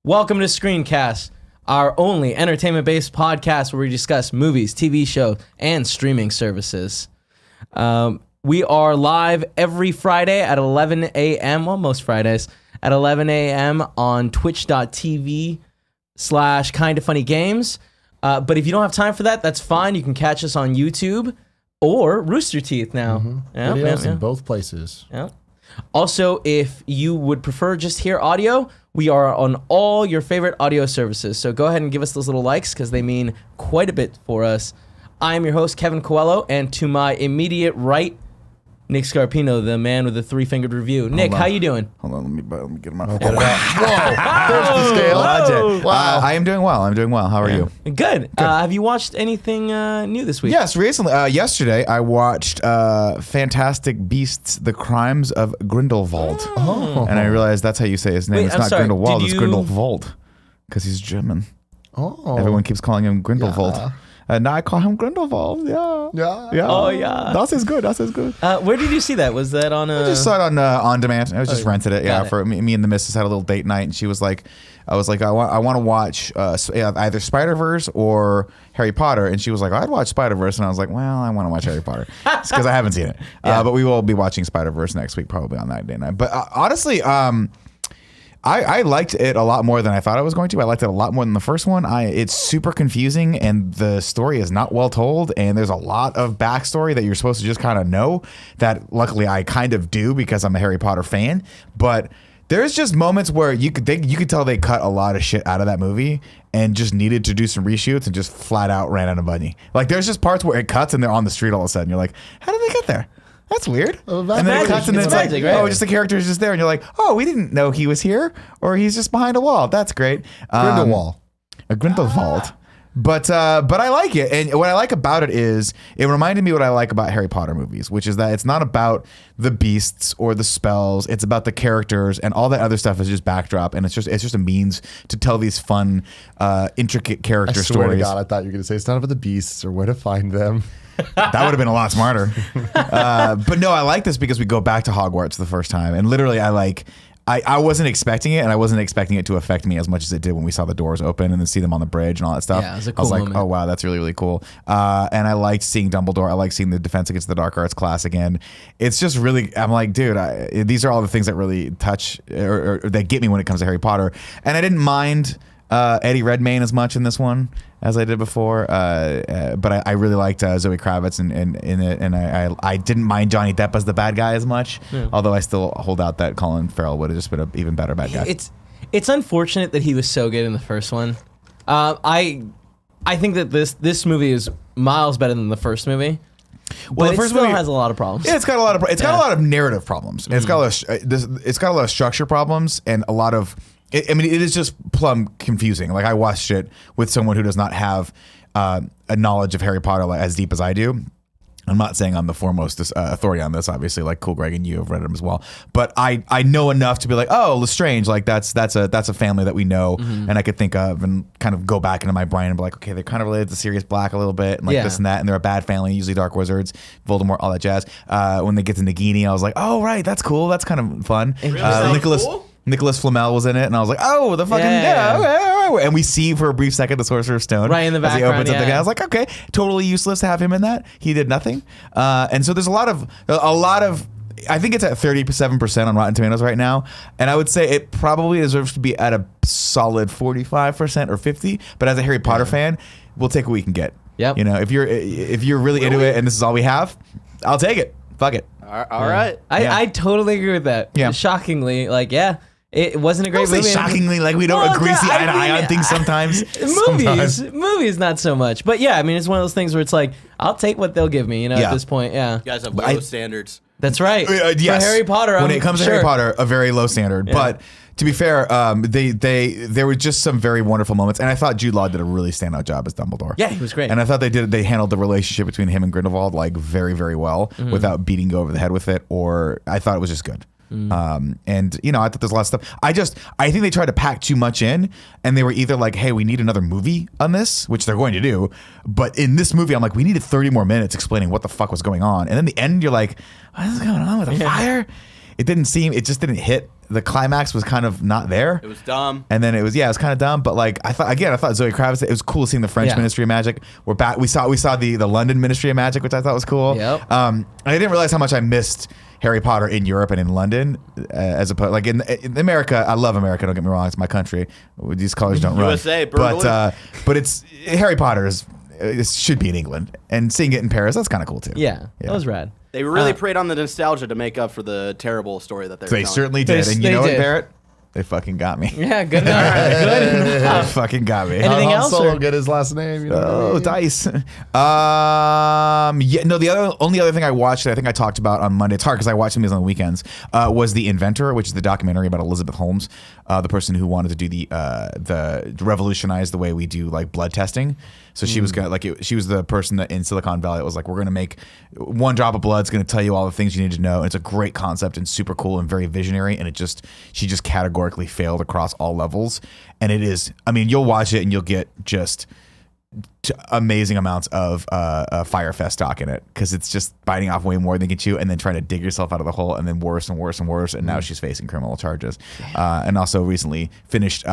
Welcome to Screencast, our only entertainment-based podcast where we discuss movies, TV shows, and streaming services. We are live every Friday at 11 a.m., well, most Fridays, at 11 a.m. on twitch.tv/kindafunnygames. But if you don't have time for that, that's fine. You can catch us on YouTube or Rooster Teeth now. Videos in both places. Yeah. Also, if you would prefer just hear audio, we are on all your favorite audio services. So go ahead and give us those little likes because they mean quite a bit for us. I am your host, Kevin Coelho, and to my immediate right, Nick Scarpino, the man with the three-fingered review. Nick, how you doing? Hold on, let me get my phone. Whoa, there's the scale. Wow. I am doing well. How are you? Good. Have you watched anything new this week? Yes, recently. Yesterday, I watched Fantastic Beasts: The Crimes of Grindelwald. Oh. And I realized that's how you say his name. Wait, it's I'm not sorry, Grindelwald, did it's you- Grindelwald. Because he's German. Oh. Everyone keeps calling him Grindelwald. Yeah. And now I call him Grindelwald. Yeah. Yeah. Oh, yeah. That is good. Where did you see that? Was that on a... I just saw it on demand. I was just rented it. got it. For me and the missus had a little date night, and she was like, I want to watch either Spider-Verse or Harry Potter, and she was like, I'd watch Spider-Verse, and I was like, well, I want to watch Harry Potter because I haven't seen it. But we will be watching Spider-Verse next week, probably on that day night. But honestly, I liked it a lot more than I thought I was going to. I liked it a lot more than the first one. It's super confusing, and the story is not well told, and there's a lot of backstory that you're supposed to just kind of know that luckily I kind of do because I'm a Harry Potter fan. But there's just moments where you could tell they cut a lot of shit out of that movie and just needed to do some reshoots and just flat out ran out of money. Like there's just parts where it cuts and they're on the street all of a sudden. You're like, how did they get there? That's weird. And then it cuts and then it's like, magic, right? oh, just the character is just there. And you're like, oh, we didn't know he was here. Or he's just behind a wall. That's great. Grindelwald. A Grindelwald. But I like it. And what I like about it is it reminded me what I like about Harry Potter movies, which is that it's not about the beasts or the spells. It's about the characters, and all that other stuff is just backdrop. And it's just a means to tell these fun, intricate character I swear stories. to God, I thought you were going to say it's not about the beasts or where to find them. That would have been a lot smarter. But no, I like this because we go back to Hogwarts the first time. And literally, I wasn't expecting it, and I wasn't expecting it to affect me as much as it did when we saw the doors open and then see them on the bridge and all that stuff. Yeah, it was a I was cool like, moment. oh, wow, that's really, really cool. And I liked seeing Dumbledore. I liked seeing the Defense Against the Dark Arts class again. It's just really, I'm like, dude, these are all the things that really touch or that get me when it comes to Harry Potter. And I didn't mind Eddie Redmayne as much in this one as I did before, but I really liked Zoe Kravitz in it, and I didn't mind Johnny Depp as the bad guy as much, although I still hold out that Colin Farrell would have just been an even better bad guy. It's unfortunate that he was so good in the first one. I think that this movie is miles better than the first movie. Well, But the first it still movie has a lot of problems. Yeah, it's got a lot of got a lot of narrative problems. And It's got a lot of structure problems and a lot of. It is just plumb confusing. Like I watched it with someone who does not have a knowledge of Harry Potter as deep as I do. I'm not saying I'm the foremost authority on this, obviously. Like Cool Greg and you have read them as well, but I know enough to be like, oh, Lestrange, like that's a family that we know, and I could think of and kind of go back into my brain and be like, okay, they're kind of related to Sirius Black a little bit, and like this and that, and they're a bad family, usually dark wizards, Voldemort, all that jazz. When they get to Nagini, I was like, oh right, that's cool, that's kind of fun. Nicholas Flamel was in it, and I was like, "Oh, the fucking okay." And we see for a brief second the Sorcerer's Stone Right in the as background. he opens up the guy. I was like, "Okay, totally useless to have him in that. He did nothing." And so there's a lot of. I think it's at 37% on Rotten Tomatoes right now, and I would say it probably deserves to be at a solid 45% or 50%. But as a Harry Potter fan, we'll take what we can get. Yep. You know, if you're really into it and this is all we have, I'll take it. Fuck it. All right. I totally agree with that. Yeah. Shockingly, it wasn't a great Don't movie. say shockingly, like we don't Well, agree see eye to eye I on mean, things sometimes. Movies, not so much. But yeah, I mean, it's one of those things where it's like, I'll take what they'll give me, at this point. Yeah. You guys have low standards. That's right. Yes. For Harry Potter, when it comes to sure. Harry Potter, a very low standard. Yeah. But to be fair, there were just some very wonderful moments, and I thought Jude Law did a really standout job as Dumbledore. Yeah, he was great. And I thought they handled the relationship between him and Grindelwald like very, very well without beating you over the head with it. Or I thought it was just good. And I thought there's a lot of stuff. I think they tried to pack too much in, and they were either like, hey, we need another movie on this, which they're going to do. But in this movie, I'm like, we needed 30 more minutes explaining what the fuck was going on. And then the end, you're like, what is going on with the fire? it just didn't hit. The climax was kind of not there. It was dumb. And then it was kind of dumb, but like I thought Zoe Kravitz, it was cool seeing the French Ministry of Magic. We're back. We saw the London Ministry of Magic, which I thought was cool. Yep. I didn't realize how much I missed Harry Potter in Europe and in London, as opposed like in America. I love America. Don't get me wrong; it's my country. These colors don't run. USA, but it's Harry Potter it should be in England, and seeing it in Paris, that's kind of cool too. Yeah, that was rad. They really preyed on the nostalgia to make up for the terrible story that they were They telling. certainly did, and you know what, Barrett? They fucking got me. Yeah, good enough. Good They enough. fucking got me. Anything Han else, Solo or- get his last name. You know what I Oh, mean? dice. The only other thing I watched that I think I talked about on Monday, it's hard because I watch these on the weekends, was The Inventor, which is the documentary about Elizabeth Holmes, the person who wanted to do the revolutionize the way we do like blood testing. So she was gonna she was the person that in Silicon Valley that was like, we're gonna make one drop of blood's gonna tell you all the things you need to know. And it's a great concept and super cool and very visionary. And she just categorically failed across all levels. And it is, I mean, you'll watch it and you'll get just amazing amounts of Firefest stock in it because it's just biting off way more than get you and then trying to dig yourself out of the hole and then worse and worse and worse. And now she's facing criminal charges. And also recently finished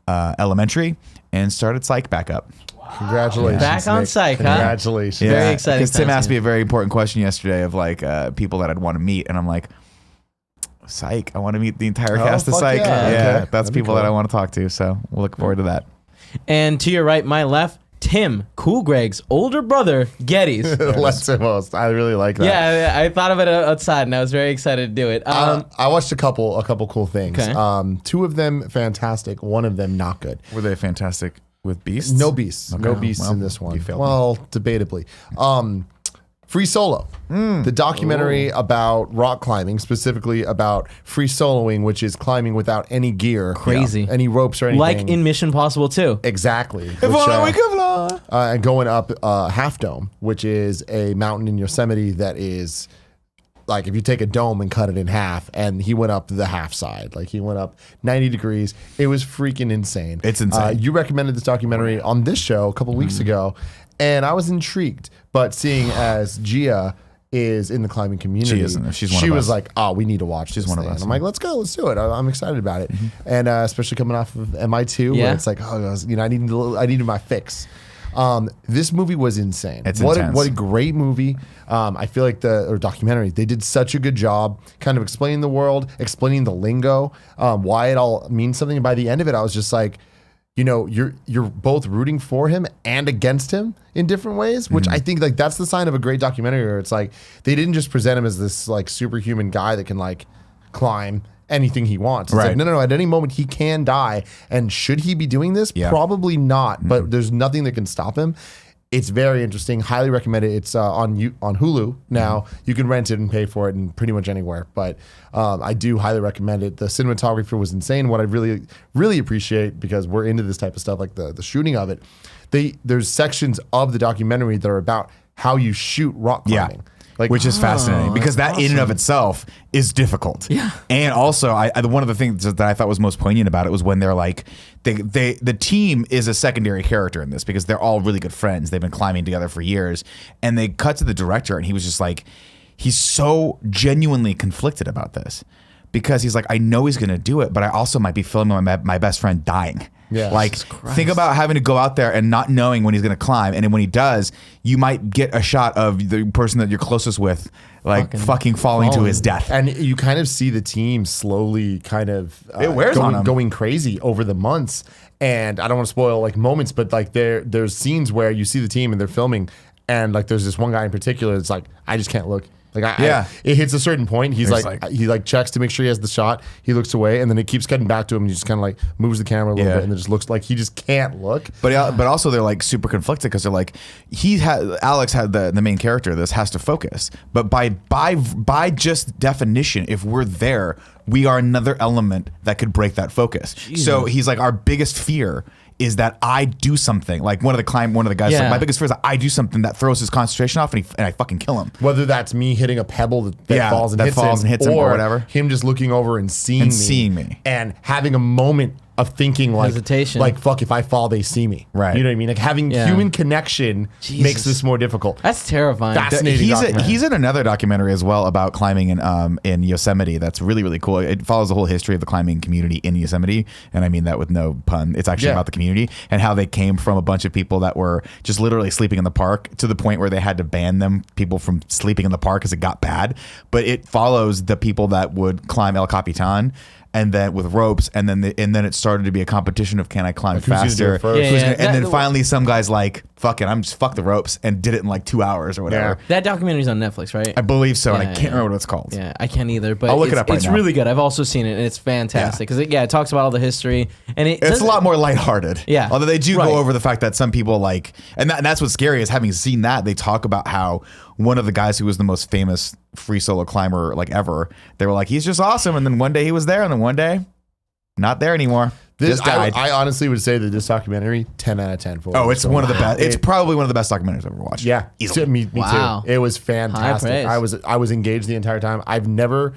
Elementary and started Psych back up. Congratulations. Back on Nick. Psych, huh? Congratulations. Very exciting Because Tim times, asked yeah. me a very important question yesterday of like people that I'd want to meet, and I'm like, Psych. I want to meet the entire cast of fuck Psych. yeah. Yeah, Okay. that's That'd be people cool. that I want to talk to. So we'll look forward to that. And to your right, my left, Tim, Cool Greg's older brother, Gettys. Let's most. I really like that. Yeah, I thought of it outside, and I was very excited to do it. I watched a couple cool things. Okay. Two of them fantastic. One of them not good. Were they fantastic with Beasts? No beasts. Okay. No beasts Well, in this one. you failed Well, debatably. Free Solo, the documentary about rock climbing, specifically about free soloing, which is climbing without any gear, Crazy. any ropes or anything. like in Mission Possible 2. exactly. If Which, only we could fly. and going up Half Dome, which is a mountain in Yosemite that is like if you take a dome and cut it in half, and he went up the half side, like he went up 90 degrees. It was freaking insane. It's insane. You recommended this documentary on this show a couple weeks ago, and I was intrigued. But seeing as Gia is in the climbing community, She isn't. She's one she of was us. like, "Oh, we need to watch this one of thing." us, And I'm like, "Let's go, let's do it." I'm excited about it, and especially coming off of MI2, Yeah. where it's like, "Oh, I needed my fix." This movie was insane. It's what intense. what a great movie. I feel like documentary, they did such a good job kind of explaining the world, explaining the lingo, why it all means something. And by the end of it, I was just like, you know, you're both rooting for him and against him in different ways, which I think like that's the sign of a great documentary where it's like they didn't just present him as this like superhuman guy that can like climb anything he wants. It's Right. like, no, at any moment he can die. And should he be doing this? Yeah. Probably not, but there's nothing that can stop him. It's very interesting. Highly recommend it. It's on Hulu now. You can rent it and pay for it in pretty much anywhere. But I do highly recommend it. The cinematography was insane. What I really, really appreciate, because we're into this type of stuff, like the shooting of it, there's sections of the documentary that are about how you shoot rock climbing. Like, which is fascinating because that in and of itself is difficult. Yeah. And also, I one of the things that I thought was most poignant about it was when they're like, the team is a secondary character in this because they're all really good friends. They've been climbing together for years, and they cut to the director, and he was just like, he's so genuinely conflicted about this because he's like, I know he's going to do it, but I also might be filming my best friend dying. Yeah. Like, think about having to go out there and not knowing when he's going to climb. And then when he does, you might get a shot of the person that you're closest with, like, fucking falling to his death. And you kind of see the team slowly kind of It wears on 'em. going crazy over the months. And I don't want to spoil like moments, but like there's scenes where you see the team and they're filming, and like there's this one guy in particular that's like, I just can't look. Like it hits a certain point. He's like he like checks to make sure he has the shot. He looks away, and then it keeps cutting back to him. And he just kind of like moves the camera a little bit, and it just looks like he just can't look. But also they're like super conflicted because they're like Alex had the main character of this has to focus, but by just definition, if we're there, we are another element that could break that focus. So he's like, our biggest fear is that I do something. Like one of the guys, like, my biggest fear is that I do something that throws his concentration off and I fucking kill him. Whether that's me hitting a pebble that falls and hits him, or whatever, him just looking over and seeing me me, and having a moment of thinking like, Hesitation. like fuck, if I fall, they see me. Right. You know what I mean? Like having human connection Jesus. makes this more difficult. That's terrifying. Fascinating. He's in another documentary as well about climbing in Yosemite. That's really, really cool. It follows the whole history of the climbing community in Yosemite, and I mean that with no pun. It's actually about the community and how they came from a bunch of people that were just literally sleeping in the park to the point where they had to ban people from sleeping in the park because it got bad. But it follows the people that would climb El Capitan. And then with ropes, and then it started to be a competition of can I climb who's gonna do faster? it first? And then finally some guys like fuck it, I'm just fuck the ropes and did it in like 2 hours or whatever. Yeah. That documentary's on Netflix, right? I believe so, and I Yeah, can't yeah. remember what it's called. Yeah, I can't either. But I'll look it up right It's now. really good. I've also seen it, and it's fantastic because it talks about all the history, and It's a lot more lighthearted. Yeah. Although they do Right. go over the fact that some people like, and that's what's scary is having seen that, they talk about how one of the guys who was the most famous free solo climber like ever, they were like, he's just awesome. And then one day he was there, and then one day, not there anymore. Just died. I honestly would say that this documentary, 10 out of 10 for Oh, me. it's So one of the best. It's it- probably one of the best documentaries I've ever watched. Yeah, Easily. Me Wow. too. It was fantastic. praise. I was engaged the entire time. I've never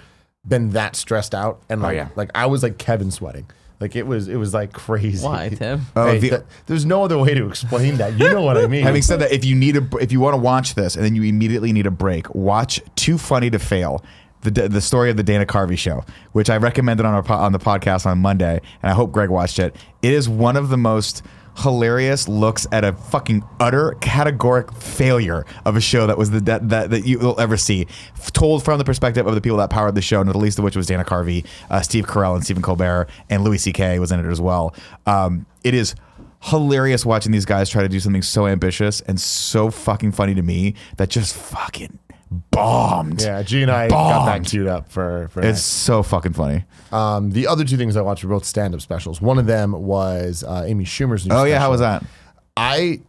been that stressed out, and like I was like Kevin sweating. Like it was like crazy. Why, Tim? Hey, there's no other way to explain that. You know what I mean? Having said that, if you want to watch this and then you immediately need a break, watch Too Funny to Fail. The story of the Dana Carvey show, which I recommended on the podcast on Monday, and I hope Greg watched it. It is one of the most hilarious looks at a fucking utter categoric failure of a show that was that you will ever see, told from the perspective of the people that powered the show, not the least of which was Dana Carvey, Steve Carell, and Stephen Colbert, and Louis C.K. was in it as well. It is hilarious watching these guys try to do something so ambitious and so fucking funny to me that just fucking bombed. Yeah, G and I got that queued up for It's so fucking funny. the other two things I watched were both stand-up specials. One of them was Amy Schumer's new special. Oh yeah, how was that? I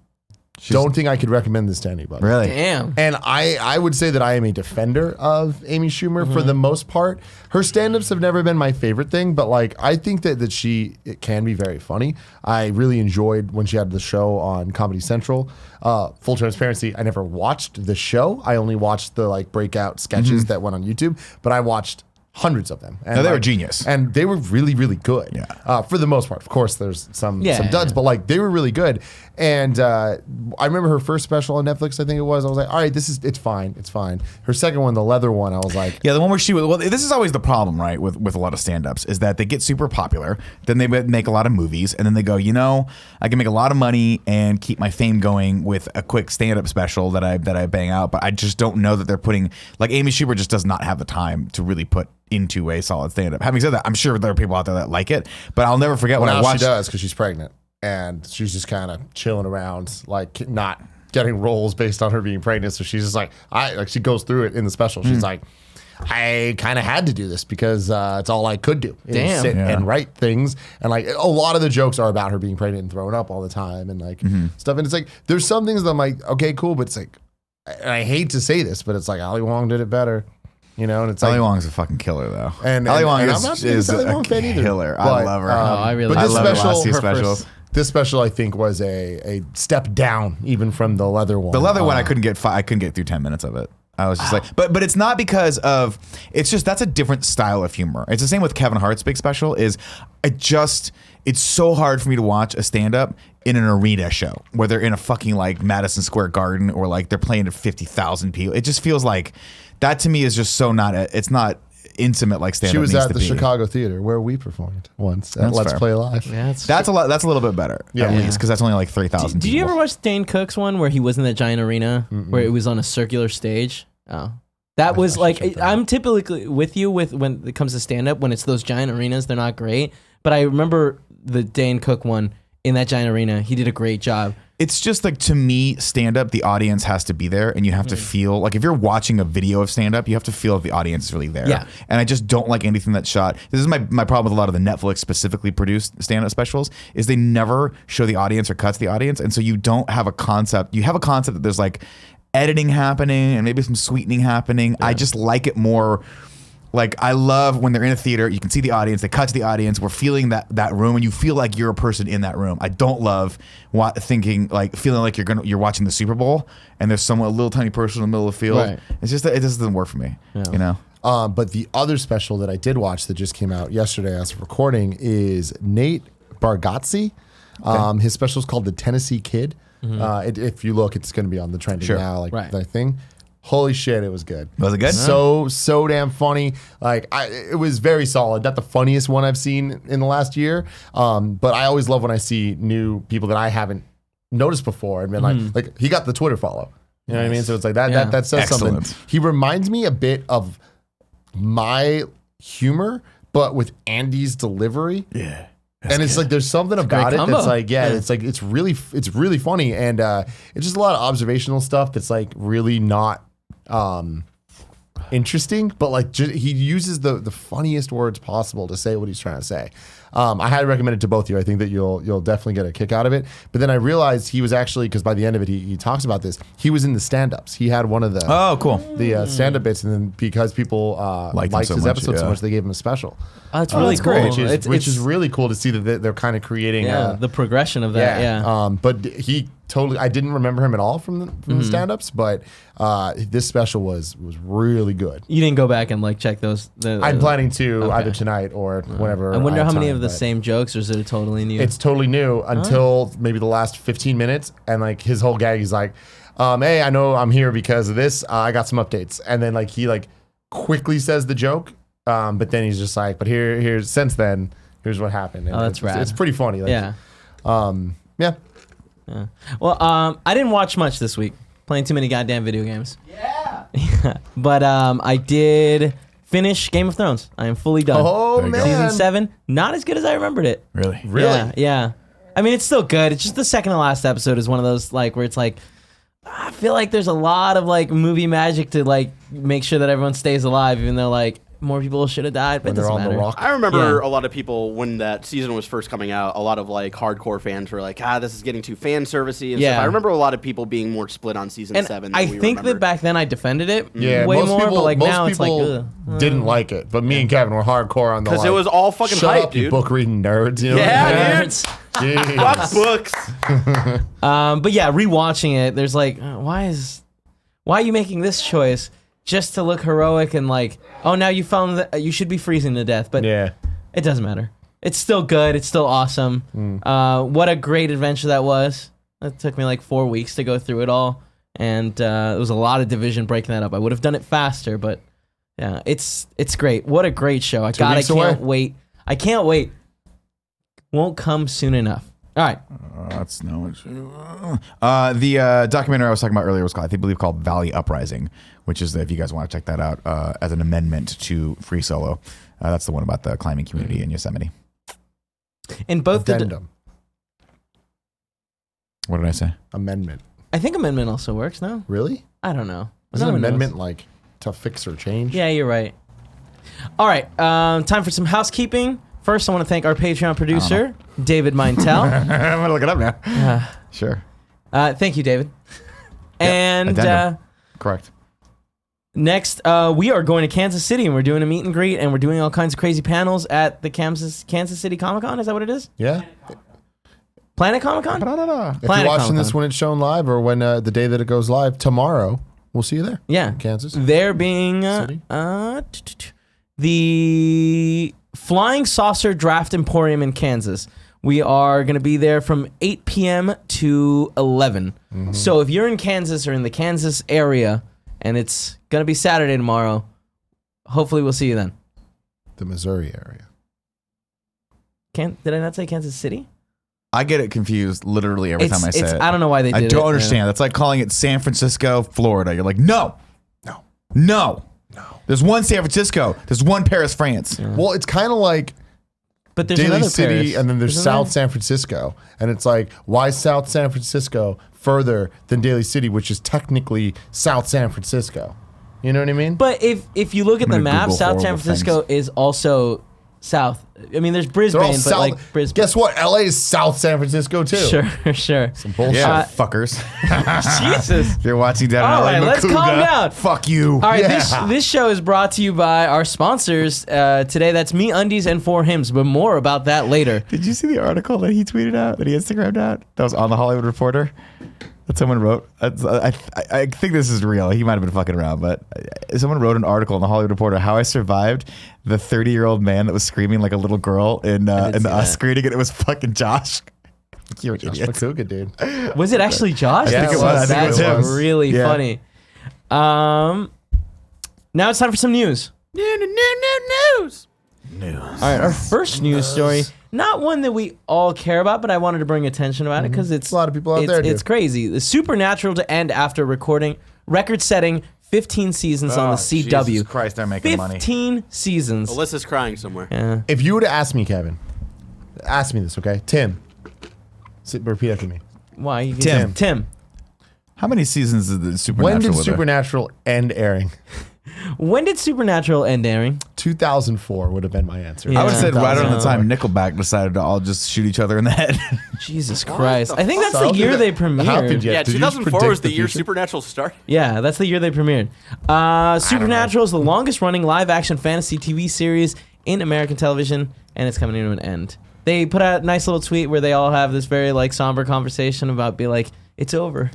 don't think I could recommend this to anybody. Really? Damn. And I would say that I am a defender of Amy Schumer for the most part. Her stand-ups have never been my favorite thing, but like I think that it can be very funny. I really enjoyed when she had the show on Comedy Central. Full transparency, I never watched the show. I only watched the like breakout sketches that went on YouTube, but I watched hundreds of them. And No, they were genius. And they were really, really good. Yeah. For the most part. Of course, there's some Yeah. duds, but like they were really good. And I remember her first special on Netflix, I think it was. I was like, all right, it's fine. It's fine. Her second one, the leather one, I was like, Yeah, the one where she was. Well, this is always the problem, right? With a lot of stand-ups is that they get super popular, then they make a lot of movies, and then they go, I can make a lot of money and keep my fame going with a quick stand-up special that I bang out. But I just don't know that they're putting, like Amy Schumer just does not have the time to really put into a solid stand-up. Having said that, I'm sure there are people out there that like it, but I'll never forget when I watched. She does because she's pregnant and she's just kind of chilling around, like not getting roles based on her being pregnant. So she's just like, she goes through it in the special. She's like, I kind of had to do this because it's all I could do. Is Damn. sit Yeah. and write things. And like a lot of the jokes are about her being pregnant and throwing up all the time and like stuff. And it's like, there's some things that I'm like, okay, cool. But it's like, and I hate to say this, but it's like Ali Wong did it better. And it's Ali like, Wong's a fucking killer, though. And Ali Wong I'm not is Ali a Wong fan either, killer. I but, love her. I really but I this love her last special, two her specials. first- this special, I think, was a step down even from the leather one. The leather one, I couldn't get through 10 minutes of it. I was just like, but it's not because of, it's just, that's a different style of humor. It's the same with Kevin Hart's big special it's so hard for me to watch a stand-up in an arena show where they're in a fucking like Madison Square Garden or like they're playing to 50,000 people. It just feels like, that to me is just so it's not intimate like stand-up She was needs at to the be. Chicago Theater where we performed once at That's Let's fair. Play Live. Yeah, That's a little bit better, at Yeah. least, because that's only like 3,000 Did you ever watch Dane Cook's one where he was in that giant arena where it was on a circular stage? Oh. That was like, check that I'm typically with you with when it comes to stand up, when it's those giant arenas, they're not great. But I remember the Dane Cook one in that giant arena. He did a great job. It's just like, to me, stand up, the audience has to be there and you have to feel like if you're watching a video of stand up, you have to feel if the audience is really there. Yeah. And I just don't like anything that's shot. This is my problem with a lot of the Netflix specifically produced stand up specials is they never show the audience or cuts the audience. And so you don't have a concept. You have a concept that there's like editing happening and maybe some sweetening happening. I just like it more. Like, I love when they're in a theater, you can see the audience, they cut to the audience, we're feeling that room, and you feel like you're a person in that room. I don't love feeling like you're watching the Super Bowl, and there's a little tiny person in the middle of the field. Right. It's just that it just doesn't work for me. But the other special that I did watch that just came out yesterday as of recording is Nate Bargatze. His special is called The Tennessee Kid. If you look, it's going to be on the trending now, like Right. that thing. Holy shit, it was good. Was it good? So damn funny. Like it was very solid. Not the funniest one I've seen in the last year. But I always love when I see new people that I haven't noticed before and been like he got the Twitter follow. You know what I mean? So it's like that says Excellent. something. He reminds me a bit of my humor, but with Andy's delivery. Yeah. And it's like there's something about it combo. that's like it's really funny, and it's just a lot of observational stuff that's like really not interesting, but like he uses the funniest words possible to say what he's trying to say. I highly recommend it to both of you. I think that you'll definitely get a kick out of it. But then I realized he was actually, because by the end of it he talks about this, he was in the stand-ups. He had one of the cool. the stand-up bits, and then because people liked him so his much, episode so yeah. much, they gave him a special. Oh, that's really that's cool. great. Which is really cool to see that they're kind of creating the progression of that. Yeah. but he totally, I didn't remember him at all from the stand-ups, but this special was really good. You didn't go back and like check those. I'm planning to either tonight or whenever. I wonder have how many time, of the but same jokes, or is it totally new? It's totally new until maybe the last 15 minutes, and like his whole gag is like, "Hey, I know I'm here because of this. I got some updates," and then like he like quickly says the joke, but then he's just like, "But here's since then, here's what happened." And that's rad. It's pretty funny. Like, yeah. yeah. Yeah. Well, I didn't watch much this week. Playing too many goddamn video games. Yeah. But I did finish Game of Thrones. I am fully done. Oh There you go. man, Season 7, not as good as I remembered it. Really? Really? Yeah. I mean, it's still good. It's just the second to last episode is one of those like where it's like, I feel like there's a lot of like movie magic to like make sure that everyone stays alive, even though like more people should have died, but when it they're doesn't on matter. the rock. I remember Yeah. a lot of people when that season was first coming out. A lot of like hardcore fans were like, "This is getting too fan servicey." And Yeah. stuff. I remember a lot of people being more split on season And 7. I than we think remember. that back then I defended it Yeah, way most more, people, but like most now it's like, people ugh. didn't like it, but me and Kevin were hardcore on the because it was all fucking shut hype, up, you dude. book reading nerds. You know Yeah, what I mean? dude. Jeez. Fuck books. But yeah, rewatching it, there's like, why are you making this choice just to look heroic and like, oh, now you found that you should be freezing to death, but Yeah. it doesn't matter. It's still good. It's still awesome. What a great adventure that was. It took me like 4 weeks to go through it all, and it was a lot of division breaking that up. I would have done it faster, but yeah, it's great. What a great show. I 2 weeks can't away. wait. I can't wait. Won't come soon enough. All right. That's no. The documentary I was talking about earlier was called, I believe, called Valley Uprising, which is, if you guys want to check that out, as an amendment to Free Solo. That's the one about the climbing community in Yosemite. In both the Addendum. What did I say? Amendment. I think amendment also works. No, Really? I don't know. Is No an one knows. amendment like to fix or change? Yeah, you're right. All right, time for some housekeeping. First, I want to thank our Patreon producer, David Meintel. I'm going to look it up now. Sure. Thank you, David. And addendum. Correct. next, we are going to Kansas City, and we're doing a meet and greet, and we're doing all kinds of crazy panels at the Kansas City Comic-Con. Is that what it is? Yeah. Planet Comic-Con? If Planet you're watching Comic-Con. this when it's shown live or when the day that it goes live, tomorrow, we'll see you there. Yeah. In Kansas. There being City? the Flying Saucer Draft Emporium in Kansas. We are going to be there from 8 p.m. to 11. So if you're in Kansas or in the Kansas area, and it's going to be Saturday tomorrow, hopefully we'll see you then. The Missouri area. Did I not say Kansas City? I get it confused literally every time I say it. I don't know why they did I it. don't understand. That's like calling it San Francisco, Florida. You're like, no. There's one San Francisco. There's one Paris, France. Well, it's kind of like But there's Daly another City, Paris. and then there's Isn't South there? San Francisco. And it's like, why South San Francisco further than Daly City, which is technically South San Francisco? You know what I mean? But if you look at the gonna map, Google South San horrible Francisco is also south. I mean, there's They're all Brisbane, but South. like Brisbane. Guess what? LA is South San Francisco too. Sure. Bullshit. Yeah, fuckers. Jesus. If you're watching down All in right, LA, let's calm Macuga, down. Fuck you. All right, Yeah. this show is brought to you by our sponsors today. That's MeUndies and ForHims, but more about that later. Did you see the article that he tweeted out, that he Instagrammed out? That was on the Hollywood Reporter. that someone wrote. I think this is real. He might have been fucking around, but someone wrote an article in the Hollywood Reporter how I survived the 30-year-old man that was screaming like a little girl in the Us screening, and it was fucking Josh. You're an idiot. Looks so good, dude. Was it actually Josh? Yeah, it was. I think it was That's him. really Yeah. funny. Now it's time for some news. News. All right, our first news story, not one that we all care about, but I wanted to bring attention about it because it's A lot of people out there do. It's crazy. The Supernatural to end after recording record-setting 15 seasons on the CW. Jesus Christ, they're making money. 15 seasons. Alyssa's crying somewhere. Yeah. If you were to ask me, Kevin, ask me this, okay? Tim, repeat after me. Why? You Tim. Tim. How many seasons is the Supernatural? When did were there? Supernatural end airing? When did Supernatural end airing? 2004 would have been my answer. Yeah. I would have said right around the 2004. time Nickelback decided to all just shoot each other in the head. Jesus Christ. the I think fuck? that's the year they premiered. How could you? Yeah, Did you 2004 predict was the year future? Supernatural started. Yeah, that's the year they premiered. Supernatural is the longest running live action fantasy TV series in American television, and it's coming to an end. They put out a nice little tweet where they all have this very like somber conversation about be like, it's over.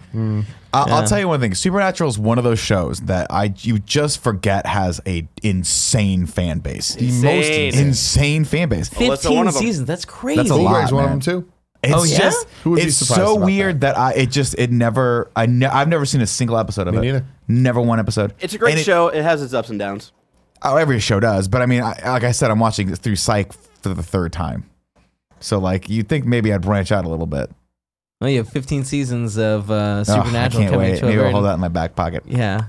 I'll tell you one thing. Supernatural is one of those shows that you just forget has a insane fan base. The most Insane fan base. Alyssa, one 15 of them. seasons. That's crazy. That's a Blu-ray's lot, one of man. them too. It's Oh, yeah? just Who would be it's surprised so about weird that I've never seen a single episode of Me it. neither. Never one episode. It's a great And show. It has its ups and downs. Every show does, but I mean, like I said, I'm watching it through Psych for the third time. So like, you'd think maybe I'd branch out a little bit. Oh, you have 15 seasons of I Supernatural can't coming wait. to a Maybe I'll very- hold that in my back pocket. Yeah.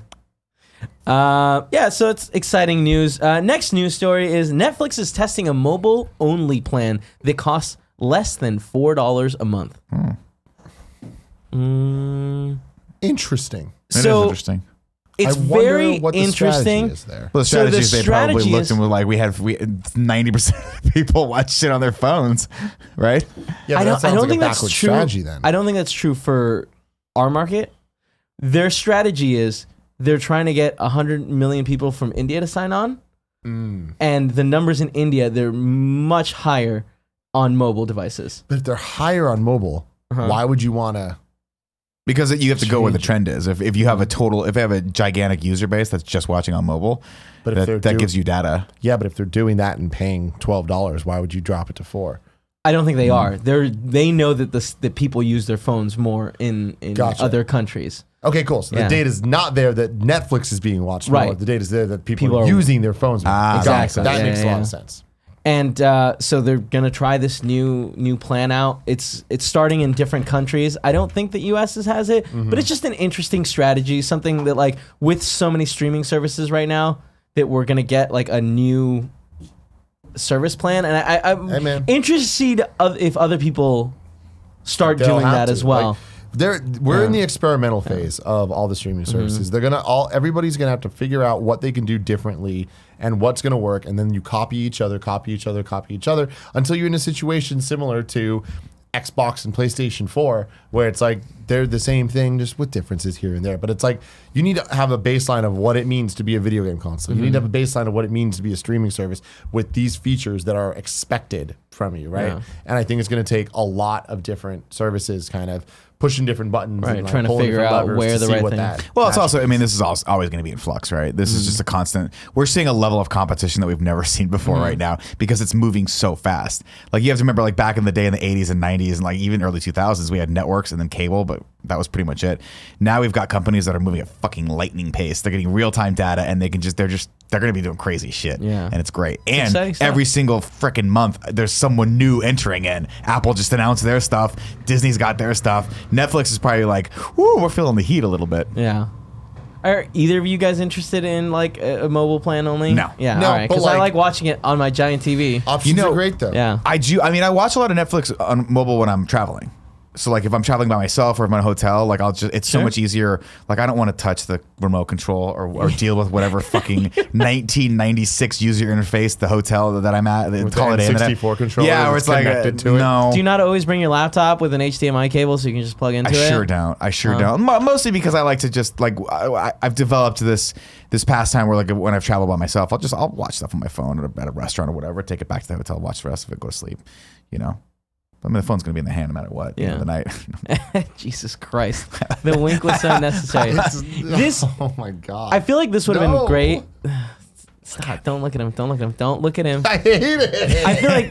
Yeah, so it's exciting news. Next news story is Netflix is testing a mobile-only plan that costs less than $4 a month. Interesting. It is So interesting. it's I wonder very what the interesting. strategy is there. Well, the So the strategy is they probably strategy looked is- and were like, we 90% of people watch shit on their phones, right? Yeah, I but that don't sounds like a think that's backward true. strategy then. I don't think that's true for our market. Their strategy is they're trying to get 100 million people from India to sign on. And the numbers in India, they're much higher on mobile devices. But if they're higher on mobile, why would you want to? Because you have to go where the trend is. If you have a gigantic user base that's just watching on mobile, But if they're that gives you data. Yeah, but if they're doing that and paying $12, why would you drop it to $4? I don't think they are. They know that that people use their phones more in Gotcha. other countries. Okay, cool. So Yeah. the data's not there that Netflix is being watched more. Right. The data's there that people People are are- using their phones more. Ah, Got it. exactly. That Yeah, makes a yeah, lot yeah. of sense. And so they're gonna try this new plan out. It's starting in different countries. I don't think that US has it, but it's just an interesting strategy. Something that like with so many streaming services right now that we're gonna get like a new service plan. And I'm Hey, man. interested if other people start They'll doing have that to. as well. Like, we're in the experimental phase of all the streaming services. They're everybody's gonna have to figure out what they can do differently and what's gonna work, and then you copy each other until you're in a situation similar to Xbox and PlayStation 4, where it's like they're the same thing, just with differences here and there. But it's like you need to have a baseline of what it means to be a video game console. You need to have a baseline of what it means to be a streaming service with these features that are expected from you, right? Yeah. And I think it's going to take a lot of different services kind of pushing different buttons Right, and trying to pulling figure different out levers where to the see right what thing- that Well, it's matches. also, I mean, this is always going to be in flux, right? This is just a constant. We're seeing a level of competition that we've never seen before right now because it's moving so fast. Like, you have to remember, like, back in the day in the 80s and 90s and, like, even early 2000s, we had networks and then cable, but that was pretty much it. Now we've got companies that are moving at fucking lightning pace. They're getting real-time data and they're going to be doing crazy shit. Yeah. And it's great. exciting And stuff. every single freaking month, there's someone new entering in. Apple just announced their stuff. Disney's got their stuff. Netflix is probably like, whoo, we're feeling the heat a little bit. Yeah. Are either of you guys interested in like a mobile plan only? No. Yeah. No, all right. but, Because I like- like watching it on my giant TV. Options You know- are great though. Yeah. I do. I mean, I watch a lot of Netflix on mobile when I'm traveling. So like if I'm traveling by myself or if I'm in a hotel, like it's so Sure. much easier. Like I don't want to touch the remote control or deal with whatever fucking 1996 user interface the hotel that I'm at. They With call the it internet. N64 controller Yeah, where that's it's like connected to it. no. Do you not always bring your laptop with an HDMI cable so you can just plug into I it? sure don't. I sure don't. Mostly because I like to just like I've developed this pastime where like when I've traveled by myself, I'll watch stuff on my phone at a restaurant or whatever, take it back to the hotel, watch the rest of it, go to sleep. You know. I mean, the phone's going to be in the hand no matter what. At the end of the night. Jesus Christ. The wink was so unnecessary. This, oh my God. I feel like this would have been great. Stop. Don't look at him. Don't look at him. Don't look at him. I hate it. I feel like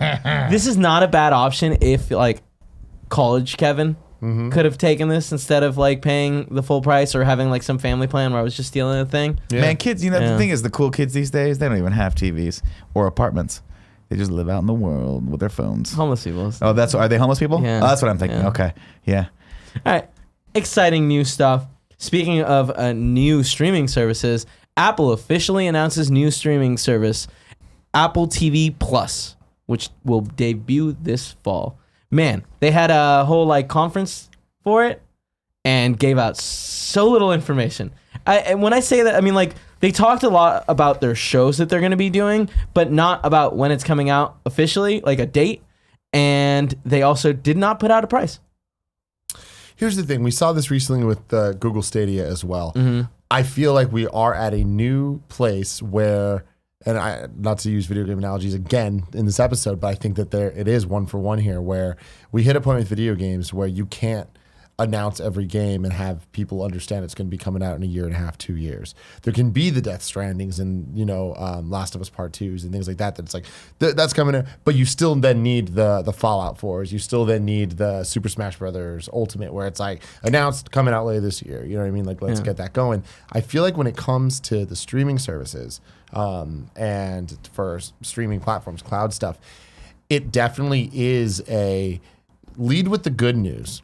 this is not a bad option if, like, college Kevin could have taken this instead of, like, paying the full price or having, like, some family plan where I was just stealing the thing. Yeah. Man, kids, the thing is, the cool kids these days, they don't even have TVs or apartments. They just live out in the world with their phones. Homeless people. Oh, are they homeless people? Yeah. Oh, that's what I'm thinking. Yeah. Okay. Yeah. All right. Exciting new stuff. Speaking of new streaming services, Apple officially announces new streaming service, Apple TV Plus, which will debut this fall. Man, they had a whole like conference for it and gave out so little information. And when I say that, I mean like they talked a lot about their shows that they're going to be doing, but not about when it's coming out officially, like a date. And they also did not put out a price. Here's the thing. We saw this recently with Google Stadia as well. Mm-hmm. I feel like we are at a new place where, and I not to use video game analogies again in this episode, but I think that it is one for one here, where we hit a point with video games where you can't announce every game and have people understand it's going to be coming out in a year and a half, 2 years. There can be the Death Strandings and Last of Us Part 2s and things like that. That's like that's coming in, but you still then need the Fallout 4s. You still then need the Super Smash Brothers Ultimate, where it's like announced coming out later this year. You know what I mean? Like let's get that going. I feel like when it comes to the streaming services and for streaming platforms, cloud stuff, it definitely is a lead with the good news.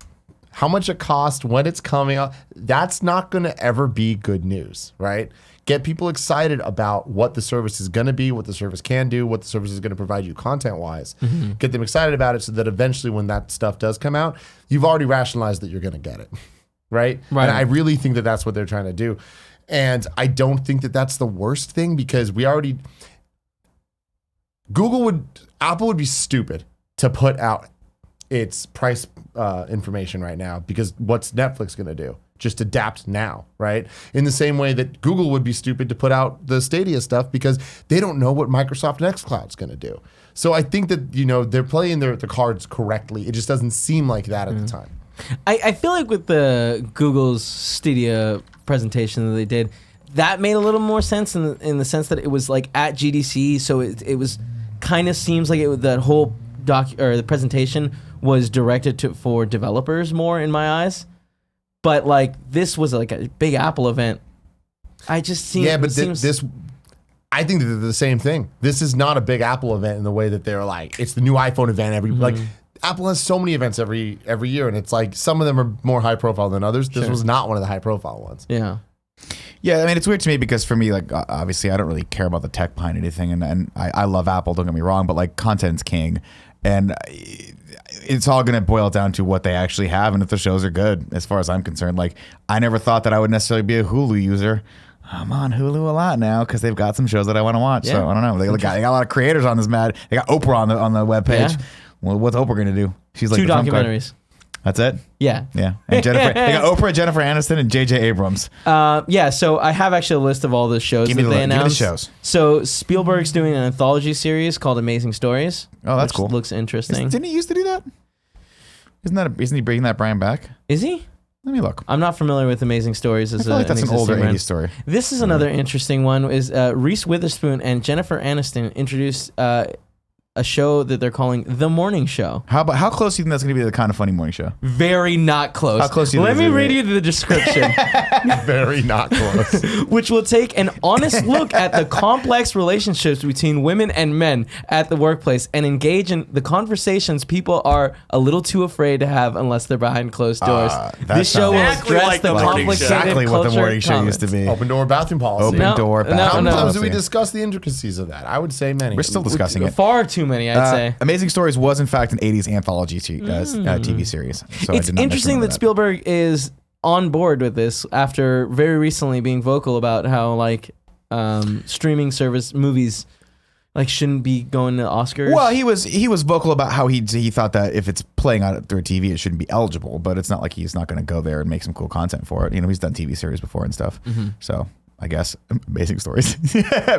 How much it costs, when it's coming out, that's not going to ever be good news, right? Get people excited about what the service is going to be, what the service can do, what the service is going to provide you content-wise. Mm-hmm. Get them excited about it so that eventually when that stuff does come out, you've already rationalized that you're going to get it, right? And I really think that that's what they're trying to do. And I don't think that that's the worst thing because Apple would be stupid to put out its price information right now because what's Netflix going to do? Just adapt now, right? In the same way that Google would be stupid to put out the Stadia stuff because they don't know what Microsoft Nextcloud's going to do. So I think that, they're playing the cards correctly. It just doesn't seem like that at the time. I feel like with the Google's Stadia presentation that they did, that made a little more sense in the sense that it was like at GDC, so it was kind of seems like that whole the presentation was directed for developers more in my eyes, but like this was like a big Apple event. I just seen this. I think that they're the same thing. This is not a big Apple event in the way that they're like it's the new iPhone event like. Apple has so many events every year, and it's like some of them are more high profile than others. This was not one of the high profile ones. Yeah. Yeah, I mean, it's weird to me because for me, like, obviously, I don't really care about the tech behind anything, and I love Apple, don't get me wrong, but like, content's king, and it's all going to boil down to what they actually have, and if the shows are good, as far as I'm concerned. Like, I never thought that I would necessarily be a Hulu user. I'm on Hulu a lot now because they've got some shows that I want to watch. Yeah. So I don't know. They got a lot of creators on this. They got Oprah on the webpage. Yeah. Well, what's Oprah going to do? She's like 2 documentaries. That's it? Yeah. Yeah. And Jennifer, they got Oprah, Jennifer Aniston, and J.J. Abrams. Yeah, so I have actually a list of all the shows that they announced. Give me the shows. So Spielberg's doing an anthology series called Amazing Stories. Oh, that's cool. Looks interesting. Didn't he used to do that? Isn't he bringing that brand back? Is he? Let me look. I'm not familiar with Amazing Stories. I feel like that's an older 80s story. This is another interesting one. Is Reese Witherspoon and Jennifer Aniston introduced a show that they're calling The Morning Show. How close do you think that's going to be to the Kind of Funny morning show? Very not close. How close do you think? Let me read you the description. Very not close. Which will take an honest look at the complex relationships between women and men at the workplace and engage in the conversations people are a little too afraid to have unless they're behind closed doors. This show will address like the the morning complicated exactly what the morning show used to be. Open door bathroom policy. Open door bathroom How many times policy. do we discuss the intricacies of that? I would say many. We're still discussing it. Far too many, I'd say. Amazing Stories was, in fact, an 80s anthology TV series. So it's interesting that Spielberg is on board with this after very recently being vocal about how like streaming service movies like shouldn't be going to Oscars. Well, he was vocal about how he thought that if it's playing on through a TV, it shouldn't be eligible. But it's not like he's not going to go there and make some cool content for it. He's done TV series before and stuff. Mm-hmm. So I guess. Amazing Stories.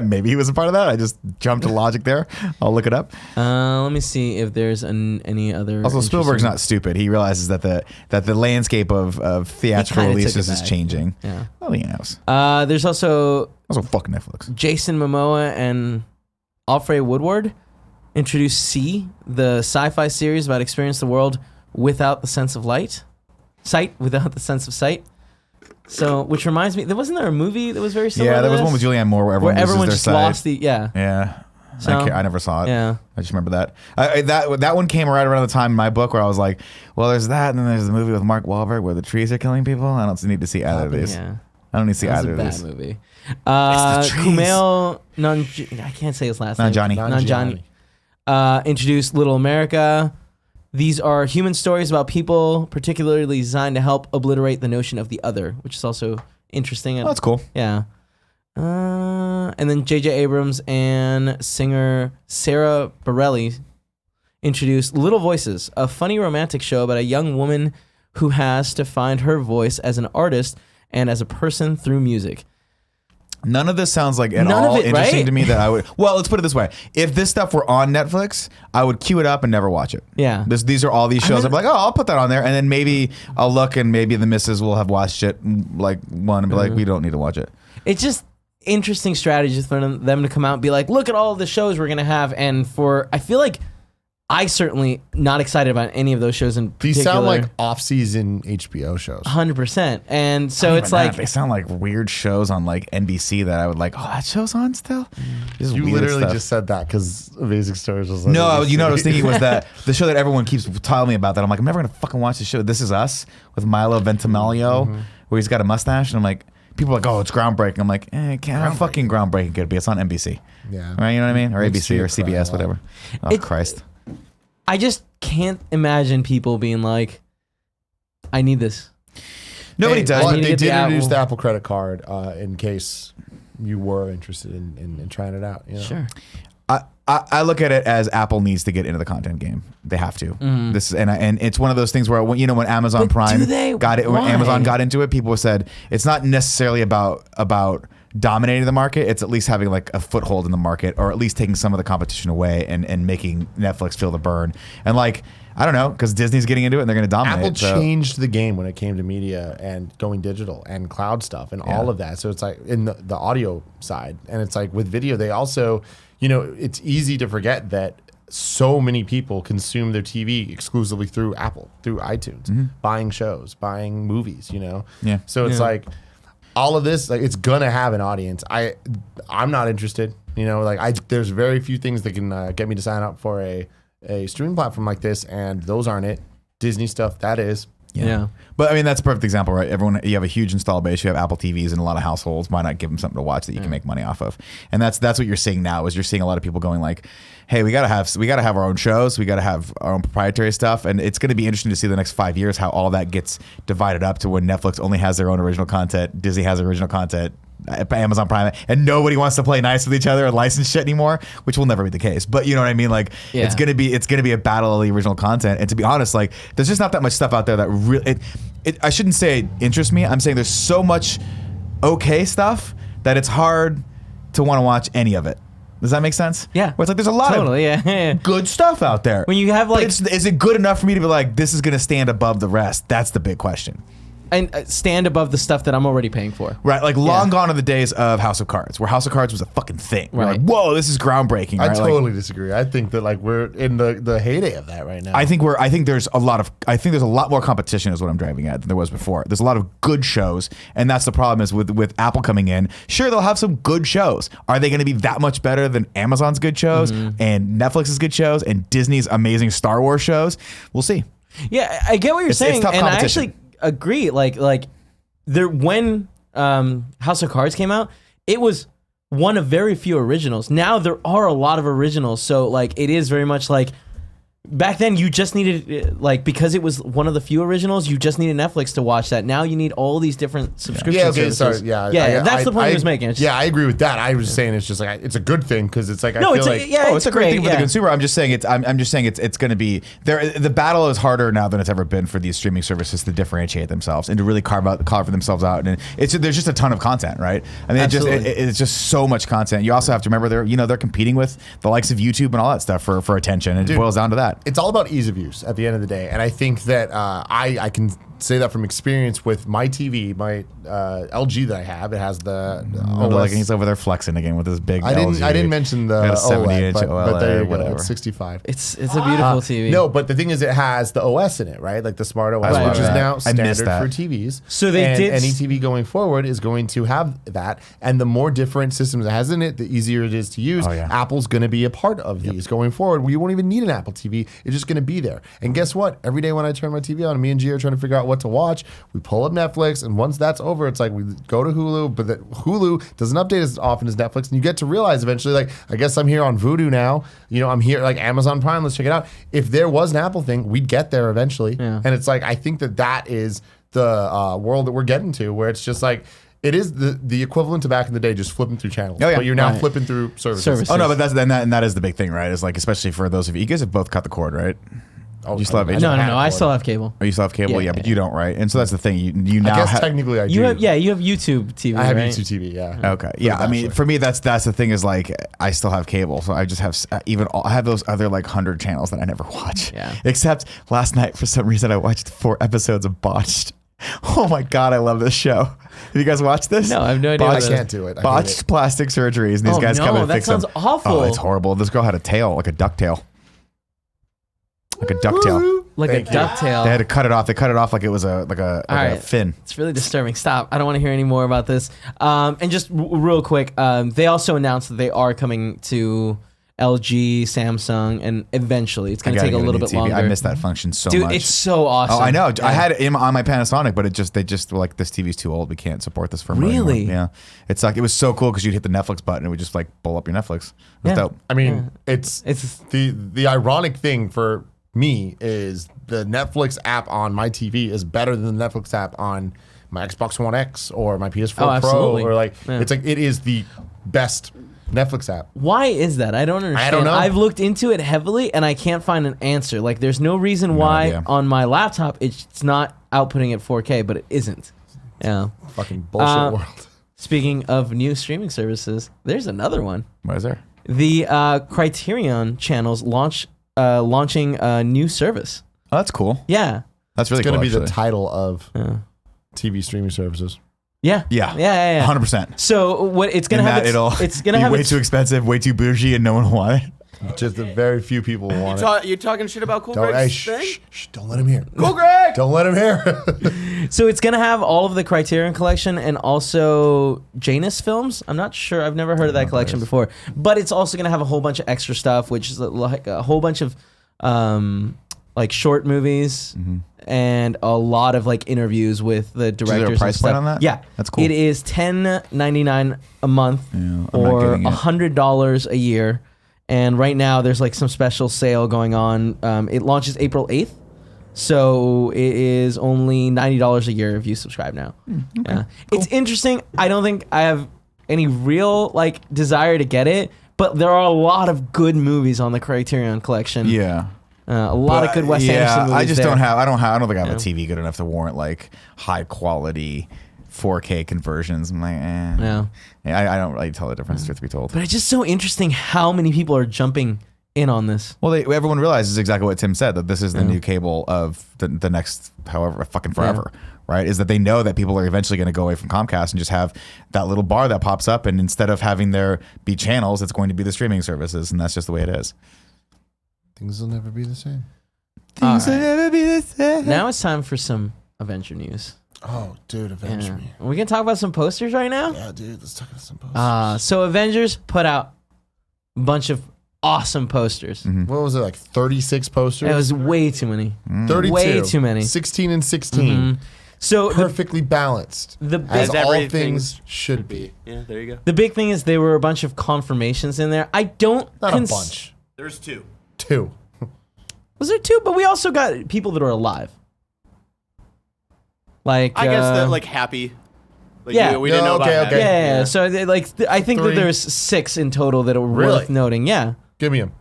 Maybe he was a part of that. I just jumped to logic there. I'll look it up. Let me see if there's any other. Also, Spielberg's not stupid. He realizes that the landscape of theatrical releases is changing. Yeah. Well, he knows. There's also fuck Netflix. Jason Momoa and Alfred Woodward introduced C, the sci-fi series about experience the world without the sense of sight without the sense of sight. So, which reminds me, wasn't there a movie that was very similar? Yeah, there to was this? one with Julianne Moore where everyone loses just their sight. lost the Yeah. So, I never saw it. Yeah. I just remember that. That one came right around the time in my book where I was like, well, there's that, and then there's the movie with Mark Wahlberg where the trees are killing people. I don't need to see either of these. Yeah. I don't need to see That either was a of bad these. movie. It's the trees. Kumail I can't say his last name. Nanjiani. Introduced Little America. These are human stories about people, particularly designed to help obliterate the notion of the other, which is also interesting. Oh, that's cool. Yeah. And then J.J. Abrams and singer Sarah Bareilles introduced Little Voices, a funny romantic show about a young woman who has to find her voice as an artist and as a person through music. None of this sounds like None of it, interesting right? to me that I would. Well, let's put it this way: if this stuff were on Netflix, I would queue it up and never watch it. Yeah. These are all these shows. I'm like, oh, I'll put that on there, and then maybe I'll look, and maybe the missus will have watched it, like one, and be like, we don't need to watch it. It's just interesting strategies for them to come out and be like, look at all the shows we're going to have. And I feel like I certainly not excited about any of those shows in particular. These sound like off-season HBO shows. 100%. And so it's like, they sound like weird shows on like NBC that I would like. Oh, that show's on still. Just You weird literally stuff. just said that because Amazing Stories was like... No, you know what I was thinking was that the show that everyone keeps telling me about that I'm like, I'm never gonna fucking watch the show. This Is Us with Milo Ventimiglia, where he's got a mustache, and I'm like, people are like, oh, it's groundbreaking. I'm like, how fucking groundbreaking could it be? It's on NBC. Yeah. Right, you know what I mean? Or Makes ABC you or cry a CBS, lot. whatever. Oh, Christ. I just can't imagine people being like, I need this. Nobody does. I need to They get did the introduce Apple. the Apple credit card in case you were interested in trying it out. You know? Sure. I look at it as Apple needs to get into the content game. They have to. This is, and it's one of those things where when Amazon But Prime do they? got it, when Why? Amazon got into it, people said it's not necessarily about dominating the market. It's at least having like a foothold in the market, or at least taking some of the competition away and making Netflix feel the burn. And like, I don't know, because Disney's getting into it and they're going to dominate. Apple so. changed the game when it came to media and going digital and cloud stuff and all of that. So it's like in the audio side, and it's like with video, they also, it's easy to forget that so many people consume their TV exclusively through Apple, through iTunes, buying shows, buying movies, Yeah. So it's like all of this, like it's gonna have an audience. I'm not interested, there's very few things that can get me to sign up for a streaming platform like this, and those aren't it. Disney stuff, that is. Yeah. But I mean, that's a perfect example, right? You have a huge install base. You have Apple TVs in a lot of households. Why not give them something to watch that you can make money off of? And that's what you're seeing now. Is you're seeing a lot of people going like, "Hey, we gotta have our own shows. We gotta have our own proprietary stuff." And it's going to be interesting to see the next 5 years how all that gets divided up to when Netflix only has their own original content, Disney has original content, Amazon Prime, and nobody wants to play nice with each other and license shit anymore, which will never be the case. But you know what I mean? Like, it's gonna be a battle of the original content. And to be honest, like, there's just not that much stuff out there that really. I shouldn't say it interests me. I'm saying there's so much okay stuff that it's hard to want to watch any of it. Does that make sense? Yeah. Where it's like there's a lot of good stuff out there. When you have But like, is it good enough for me to be like, this is gonna stand above the rest? That's the big question. and stand above the stuff that I'm already paying for. Right, like long gone are the days of House of Cards, where House of Cards was a fucking thing. We're Right. like, whoa, this is groundbreaking. I right? totally disagree. I think that like we're in the heyday of that right now. I think there's a lot more competition is what I'm driving at than there was before. There's a lot of good shows, and that's the problem is with Apple coming in. Sure, they'll have some good shows. Are they going to be that much better than Amazon's good shows and Netflix's good shows and Disney's amazing Star Wars shows? We'll see. Yeah, I get what you're It's saying, tough and I competition. actually agree. Like there when House of Cards came out, it was one of very few originals. Now there are a lot of originals, so like it is very much like back then you just needed like because it was one of the few originals, you just needed Netflix to watch that. Now you need all these different subscription services. Sorry, that's the point he was making. It's just, I agree with that. I was just saying it's just like it's a good thing because it's like I feel it's like it's a great thing for the consumer. I'm just saying it's going to be there. The battle is harder now than it's ever been for these streaming services to differentiate themselves and to really carve for themselves out. And there's just a ton of content, right? I mean, it's just so much content. You also have to remember they're competing with the likes of YouTube and all that stuff for attention. And it boils down to that. It's all about ease of use at the end of the day, and I think that I can say that from experience with my TV, my LG that I have. It has the OLED. Like he's over there flexing again with his big. I didn't mention the got a 70-inch OLED, but there you go. whatever. It's 65. it's a beautiful TV. No, but the thing is, it has the OS in it, right? Like the smart OS, Right, which is right. now standard that. for TVs. So they and did any TV going forward is going to have that, and the more different systems it has in it, the easier it is to use. Oh, yeah. Apple's going to be a part of these going forward. We won't even need an Apple TV. It's just going to be there. And guess what? Every day when I turn my TV on, me and G are trying to figure out what to watch. We pull up Netflix, and once that's over, it's like we go to Hulu, but Hulu doesn't update as often as Netflix, and you get to realize eventually, like, I guess I'm here on Vudu now. I'm here, like Amazon Prime, let's check it out. If there was an Apple thing, we'd get there eventually. Yeah. And it's like, I think that is the world that we're getting to, where it's just like, it is the equivalent to back in the day, just flipping through channels. Oh, yeah. But you're now Right. flipping through services. Oh no, but that is the big thing, right? Is like, especially for those of you guys have both cut the cord, right? Oh, You still have I HBO? No, have I one. still have cable. Or you still have cable, Yeah, but yeah. you don't, right? And so that's the thing. You now I guess have. technically I do. You have YouTube TV. I have right? YouTube TV, yeah. Okay. Yeah. I mean, Bachelor. for me, that's the thing is like I still have cable, so I just have I have those other like 100 channels that I never watch. Yeah. Except last night, for some reason, I watched 4 episodes of Botched. Oh my god, I love this show. Have you guys watched this? No, I have no idea. I what it is. can't do it. I hate Botched it. plastic surgeries, and these Oh, guys no, come and that fix them. sounds awful. Oh, it's horrible. This girl had a tail, like a duck tail. Like a duck tail. Like Thank a you. ducktail. They had to cut it off. They cut it off like it was a All a right. fin. It's really disturbing. Stop. I don't want to hear any more about this. And just real quick, they also announced that they are coming to LG, Samsung, and eventually it's going to take a little bit longer. I missed that function so Dude, much. it's so awesome. Oh, I know. Yeah. I had it on my Panasonic, but they just were like, this TV's too old. We can't support this for Really? Yeah. It's like, it was so cool because you'd hit the Netflix button and it would just like pull up your Netflix. It was Yeah. dope. I mean, It's the ironic thing for me is the Netflix app on my TV is better than the Netflix app on my Xbox One X or my PS4 Oh, Pro, absolutely. or like Yeah. it's like it is the best Netflix app. Why is that? I don't understand. I don't know. I've looked into it heavily and I can't find an answer. Like, there's no reason why idea. on my laptop it's not outputting at 4K, but it isn't. Yeah. Fucking bullshit world. Speaking of new streaming services, there's another one. What is there? The Criterion channels launching a new service. Oh, that's cool. Yeah. That's really It's going to cool. be the actually. title of Yeah. TV streaming services. Yeah. Yeah. Yeah. 100%. So what it's And gonna have? that it'll It's gonna be have way its, too expensive, way too bougie, and no one will want it. Just a very few people want it. You talking shit about Cool Don't, Greg's thing? don't let him hear. Cool Greg! Don't let him hear. So it's gonna have all of the Criterion collection and also Janus films. I'm not sure. I've never heard of that collection before. But it's also gonna have a whole bunch of extra stuff, which is like a whole bunch of like short movies and a lot of like interviews with the directors. there a price and stuff. point on that? Yeah, That's cool. It is $10.99 a month I'm not or getting it. $100 a year. And right now there's like some special sale going on. It launches April 8th. So it is only $90 a year if you subscribe now. Yeah. It's interesting. I don't think I have any real like desire to get it, but there are a lot of good movies on the Criterion collection. Yeah. A lot of good Wes Anderson movies. I just there. I don't think I have Yeah. a TV good enough to warrant like high quality 4K conversions. I'm like, No. Yeah, I don't really tell the difference, truth be told. But it's just so interesting how many people are jumping in on this. Well, everyone realizes exactly what Tim said, that this is the new cable of the next, however, fucking forever, right? Is that they know that people are eventually going to go away from Comcast and just have that little bar that pops up, and instead of having there be channels, it's going to be the streaming services, and that's just the way it is. Things will never be the same. Things will never be the same. Now it's time for some Avenger news. Oh, dude, avenge Yeah. me. We can talk about some posters right now. Yeah, dude, let's talk about some posters. So Avengers put out a bunch of awesome posters. What was it, like 36 posters? It was way too many. 32. way too many. 16 and 16. Mhm. So Perfectly balanced. the As big, all everything things should be. Yeah, there you go. the big thing is there were a bunch of confirmations in there. I don't Not a bunch. There's 2. 2. Was there 2? But we also got people that are alive. Like I guess that like Happy. Like, Yeah. we didn't know about Okay, Happy. okay. Yeah. So I think that 3. there's 6 in total that are Really? worth noting. Yeah. Give me them.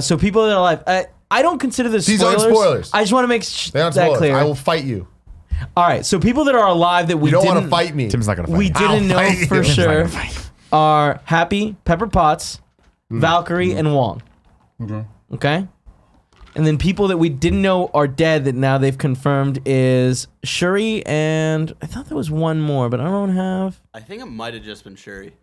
So people that are alive. I don't consider this These spoilers. aren't spoilers. I just want to make They aren't that spoilers. clear. I will fight you. All right. So people that are alive that we You don't didn't want to fight me. Tim's not gonna fight. we you. didn't know fight you. for Tim's not sure gonna fight you. are Happy, Pepper Potts, Valkyrie, and Wong. Okay. And then people that we didn't know are dead that now they've confirmed is Shuri, and I thought there was one more, but I don't have I think it might have just been Shuri.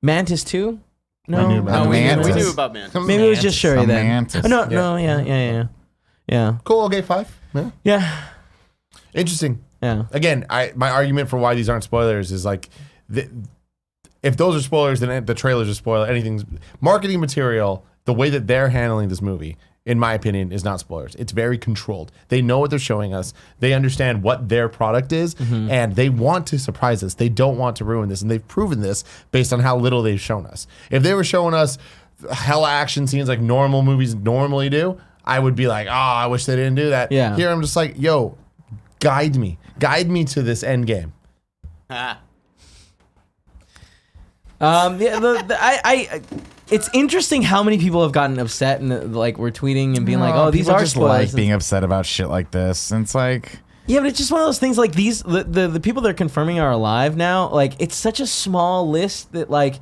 Mantis too. No, I knew about No, we Mantis. knew about Mantis. maybe it was just Shuri A then. mantis. Oh, no, yeah. Cool. Okay, 5. Yeah. Yeah. Interesting. Yeah. Again, my argument for why these aren't spoilers is like, if those are spoilers, then the trailers are spoiler. Anything's marketing material. The way that they're handling this movie, in my opinion, is not spoilers. It's very controlled. They know what they're showing us. They understand what their product is, and they want to surprise us. They don't want to ruin this, and they've proven this based on how little they've shown us. If they were showing us hella action scenes like normal movies normally do, I would be like, oh, I wish they didn't do that. Yeah. Here, I'm just like, yo, guide me to this end game. Ah. It's interesting how many people have gotten upset and like were tweeting and being like, "Oh, these People are just spoilers." like being upset about shit like this. And it's like, Yeah, but it's just one of those things. Like the people they're confirming are alive now. Like it's such a small list that like,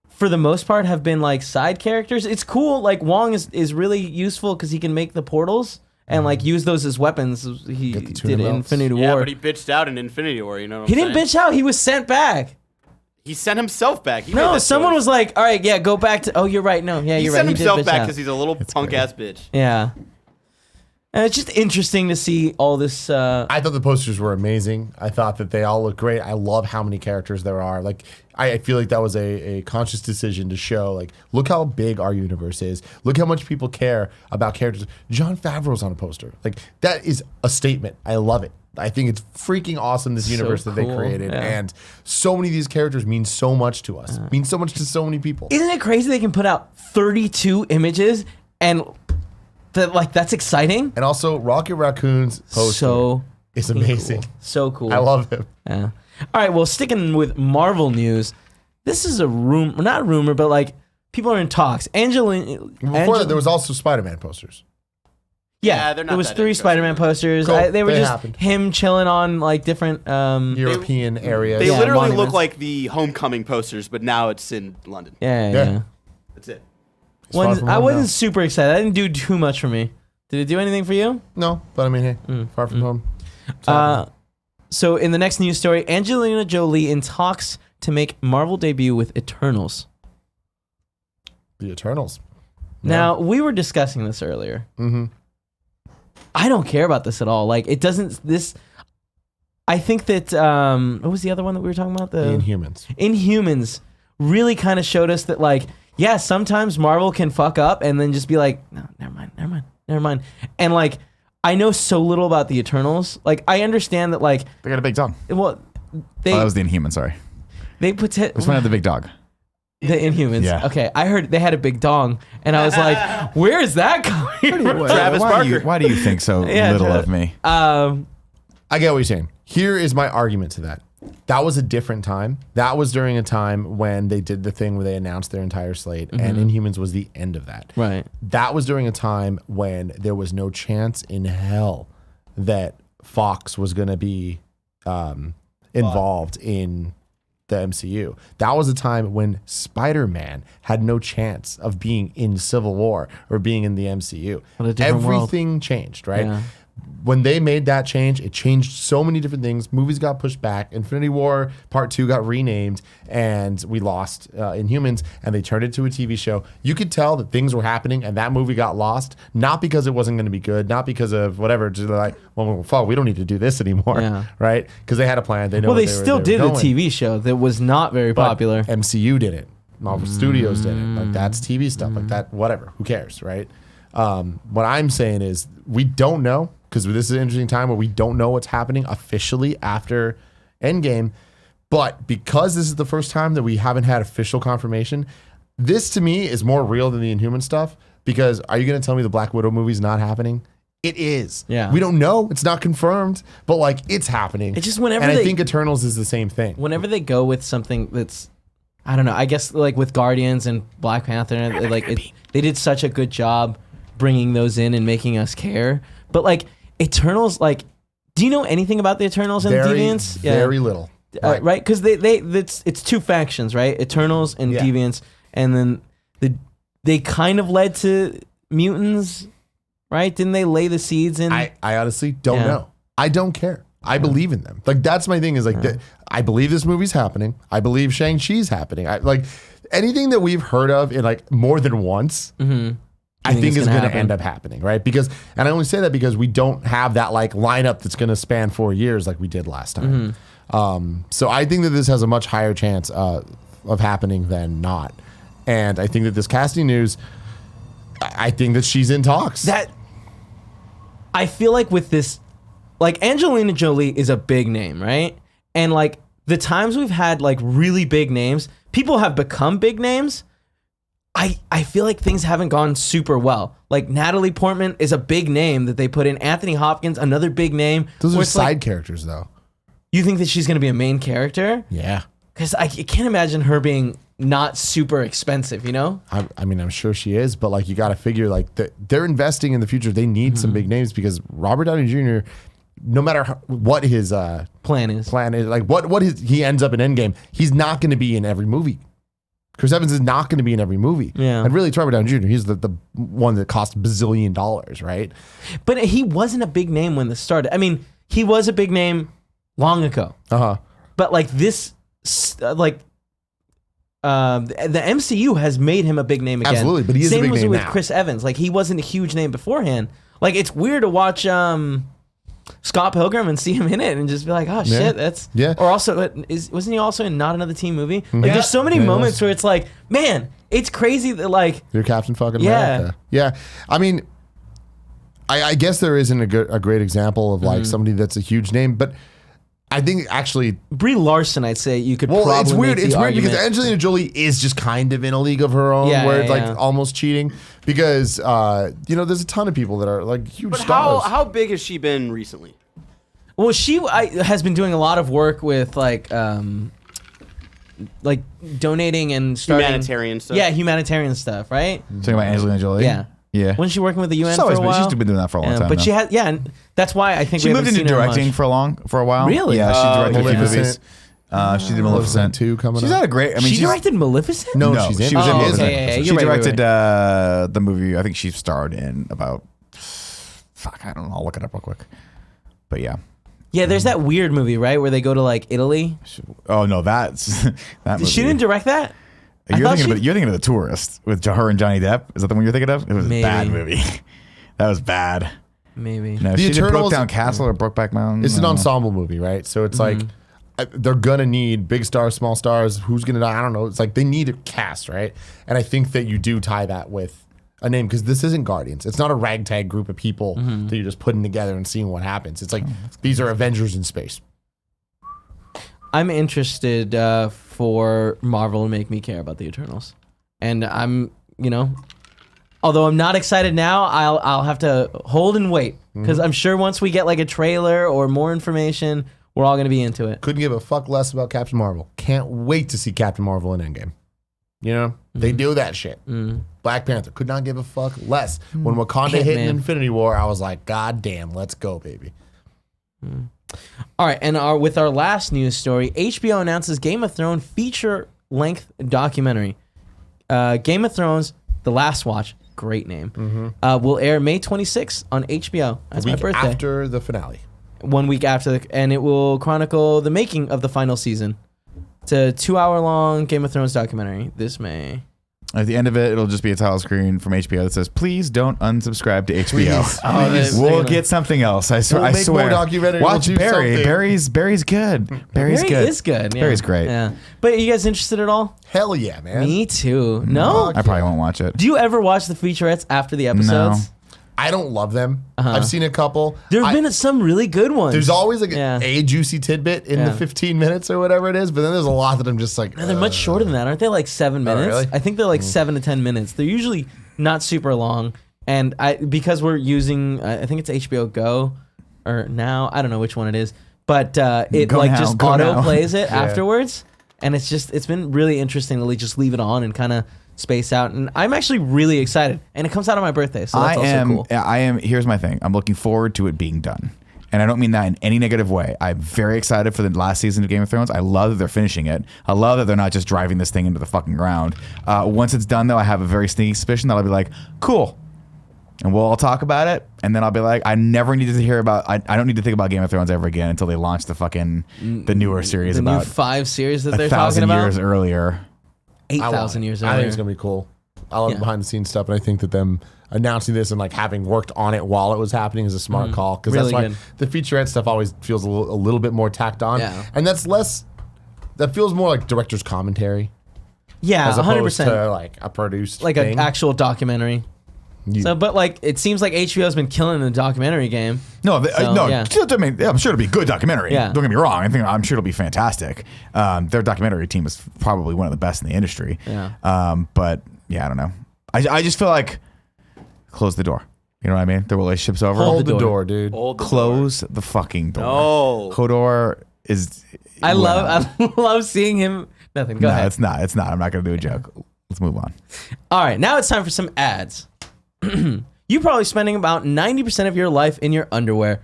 for the most part, have been like side characters. It's cool. Like Wong is really useful because he can make the portals and like use those as weapons. He Get the tuna did in belts. Infinity Yeah, War. but he bitched out in Infinity War. You know what He I'm didn't saying? bitch out. He was sent back. He sent himself back. He made No, that someone choice. was like, "All right, yeah, go back to." Oh, you're right. No, yeah, He you're sent right. himself he did bitch back out. because he's a little punk ass bitch. Yeah. And it's just interesting to see all this. I thought the posters were amazing. I thought that they all look great. I love how many characters there are. Like, I feel like that was a conscious decision to show, like, look how big our universe is. Look how much people care about characters. Jon Favreau's on a poster. Like, that is a statement. I love it. I think it's freaking awesome, this universe that they cool. created. Yeah. And so many of these characters mean so much to us, mean so much to so many people. Isn't it crazy they can put out 32 images and that's exciting? And also, Rocket Raccoon's poster So is amazing. cool. So cool. I love him. Yeah. All right, well, sticking with Marvel news, this is a rumor, not a rumor, but like people are in talks. Before that, there was also Spider-Man posters. Yeah, they're not there was that 3 interesting. Spider-Man posters. Cool. They were They just happened. him chilling on like different. European areas. They Yeah, literally monuments. look like the Homecoming posters, but now it's in London. Yeah. Yeah. That's it. It's far from I home wasn't now. super excited. That didn't do too much for me. Did it do anything for you? No, but I mean, hey, far from home. So in the next news story, Angelina Jolie in talks to make Marvel debut with Eternals. The Eternals. Now, we were discussing this earlier. Mm-hmm. I don't care about this at all. Like, it doesn't, I think that, what was the other one that we were talking about? The Inhumans. Inhumans really kind of showed us that, like, yeah, sometimes Marvel can fuck up and then just be like, no, never mind. And, like, I know so little about the Eternals. Like, I understand that, like, they got a big dog. well, Oh, that was the Inhuman, sorry. they put Which one had the big dog? the Inhumans. Yeah. Okay, I heard they had a big dong, and I was like, where is that coming from? Travis Barker. Why do you think so Yeah, little Tra- of me? I get what you're saying. Here is my argument to that. That was a different time. That was during a time when they did the thing where they announced their entire slate, and Inhumans was the end of that. Right. That was during a time when there was no chance in hell that Fox was going to be involved in the MCU. That was a time when Spider-Man had no chance of being in Civil War or being in the MCU. What a different world. Everything changed, right? Yeah. When they made that change, it changed so many different things. Movies got pushed back. Infinity War Part 2 got renamed, and we lost Inhumans, and they turned it to a TV show. You could tell that things were happening, and that movie got lost, not because it wasn't going to be good, not because of whatever. Just like, well, fuck, we don't need to do this anymore, Yeah. right? Because they had a plan. They know. Well, what they were- still were did a going. TV show that was not very But popular. MCU did it. Marvel Studios did it. Like, that's TV stuff. Like that, whatever. Who cares, right? What I'm saying is we don't know, because this is an interesting time where we don't know what's happening officially after Endgame. But because this is the first time that we haven't had official confirmation, this to me is more real than the Inhuman stuff. Because are you going to tell me the Black Widow movie's not happening? It is. Yeah. We don't know. It's not confirmed, but like it's happening. It's just whenever and I they- think Eternals is the same thing. Whenever they go with something that's, I don't know, I guess like with Guardians and Black Panther, they did such a good job bringing those in and making us care. But like Eternals, like, do you know anything about the Eternals and Deviants? Very little. Right? Because it's two factions, right? Eternals and Yeah. Deviants, and then they kind of led to mutants, right? Didn't they lay the seeds in? I honestly don't know. I don't care. I believe in them. Like that's my thing is like I believe this movie's happening. I believe Shang-Chi's happening. I like anything that we've heard of in like more than once. I think is going to end up happening, right? Because, and I only say that because we don't have that like lineup that's going to span 4 years like we did last time. So I think that this has a much higher chance of happening than not. And I think that this casting news, I think that she's in talks. That I feel like with this, like Angelina Jolie is a big name, right? And like the times we've had like really big names, people have become big names. I feel like things haven't gone super well. Like Natalie Portman is a big name that they put in. Anthony Hopkins, another big name. Those are Where it's side like, characters though. you think that she's going to be a main character? Yeah. Because I can't imagine her being not super expensive, you know? I mean, I'm sure she is, but like you got to figure like they're investing in the future. They need some big names because Robert Downey Jr., no matter what his Plan is. like what he ends up in Endgame, he's not going to be in every movie. Chris Evans is not going to be in every movie. Yeah. And really, Robert Downey Jr., he's the one that cost $1 bazillion, right? But he wasn't a big name when this started. I mean, he was a big name long ago. Uh-huh. But like this, the MCU has made him a big name again. Absolutely, but he is a Same big was name with now. Chris Evans. Like he wasn't a huge name beforehand. Like it's weird to watch Scott Pilgrim and see him in it and just be like, oh shit, that's Yeah. Or also, wasn't he also in Not Another Teen Movie? Like there's so many Yeah, he moments was. where it's like, man, it's crazy that like You're Captain fucking Yeah. America. Yeah. I mean, I guess there isn't a great example of like somebody that's a huge name, but I think actually, Brie Larson, I'd say you could probably it's weird. make the It's weird because argument. Angelina Jolie is just kind of in a league of her own Yeah, where yeah, it's like yeah. almost cheating because, there's a ton of people that are like huge But stars. how big has she been recently? Well, she has been doing a lot of work with like donating and starting Humanitarian stuff? Yeah, humanitarian stuff, right? Talking about Angelina Jolie. Yeah. Yeah. Wasn't she working with the UN She's for always a been, while? she's been doing that for a long time. But now. she has, and that's why I think She we moved haven't into seen her directing much. for a while. Really? Yeah, she directed a few movies. Maleficent. She did Maleficent 2 coming She's up. not a great. I mean, She she's, directed Maleficent? No, No, she's in. she was in Oh, Maleficent. okay, yeah, She you're right, directed the movie. I think she starred in about. Fuck, I don't know. I'll look it up real quick. But yeah. Yeah, there's that weird movie, right, where they go to like Italy. Oh no, that's that movie. She didn't direct that? I You're thought thinking of The Tourist with her and Johnny Depp. Is that the one you're thinking of? It was Maybe. a bad movie. That was bad. Maybe. No, The she did Eternals- Brokedown Castle or Brokeback Mountain. It's an I don't know. ensemble movie, right? So it's like they're gonna need big stars, small stars. Who's gonna die? I don't know. It's like they need a cast, right? And I think that you do tie that with a name because this isn't Guardians. It's not a ragtag group of people that you're just putting together and seeing what happens. It's like these are Avengers in space. I'm interested for Marvel to make me care about the Eternals. And I'm, although I'm not excited now, I'll have to hold and wait. Because I'm sure once we get like a trailer or more information, we're all going to be into it. Couldn't give a fuck less about Captain Marvel. Can't wait to see Captain Marvel in Endgame. They do that shit. Black Panther could not give a fuck less. When Wakanda hit in Ant-Man. Infinity War, I was like, God damn, let's go, baby. All right, and with our last news story, HBO announces Game of Thrones feature-length documentary. Game of Thrones, The Last Watch, great name, will air May 26th on HBO. That's my Week birthday. after the finale. 1 week after, and it will chronicle the making of the final season. It's a 2-hour-long Game of Thrones documentary this May. At the end of it, it'll just be a title screen from HBO that says, "Please don't unsubscribe to HBO. Please. Oh, Please. We'll get something else. I swear. We'll I make swear. more documentaries. Watch We'll do Barry. something. Barry's good. Barry's Barry good. is good. Yeah. Barry's great. Yeah, but are you guys interested at all? Hell yeah, man. Me too. No. I probably won't watch it. Do you ever watch the featurettes after the episodes? I don't love them. I've seen a couple. There've been some really good ones. There's always like Yeah. a juicy tidbit in the 15 minutes or whatever it is, but then there's a lot that I'm just like, No, they're much shorter than that, aren't they? Like 7 minutes. really? I think they're like 7 to 10 minutes. They're usually not super long. And because we're using, I think it's HBO Go, or Now, I don't know which one it is, but it Go like now, just go auto now. plays it afterwards, and it's been really interesting to just leave it on and kind of space out. And I'm actually really excited, and it comes out on my birthday, so that's also cool. I am. Here's my thing. I'm looking forward to it being done. And I don't mean that in any negative way. I'm very excited for the last season of Game of Thrones. I love that they're finishing it. I love that they're not just driving this thing into the fucking ground. Once it's done, though, I have a very sneaky suspicion that I'll be like, cool. And we'll all talk about it. And then I'll be like, I never need to hear about, I don't need to think about Game of Thrones ever again until they launch the newer series The about new 5 series that they're 1,000 talking about. years earlier. 8,000 years I think earlier. it's gonna be cool. I love Yeah. behind the scenes stuff, and I think that them announcing this and like having worked on it while it was happening is a smart call, because Really that's why good. the featurette stuff always feels a little bit more tacked on, Yeah. and that feels more like director's commentary Yeah, as opposed 100%. to like a produced Like thing. an actual documentary. But like, it seems like HBO's been killing the documentary game. No, So, yeah. I mean, I'm sure it'll be a good documentary. Yeah. Don't get me wrong. I'm sure it'll be fantastic. Their documentary team is probably one of the best in the industry. Yeah. But yeah, I don't know. I just feel like close the door. You know what I mean? The relationship's over. Hold the the door. door, dude. Hold the Close the fucking door. No. Hodor is. I love seeing him. Nothing. Go No, ahead. it's not. It's not. I'm not going to do a joke. Let's move on. All right, now it's time for some ads. You're probably spending about 90% of your life in your underwear.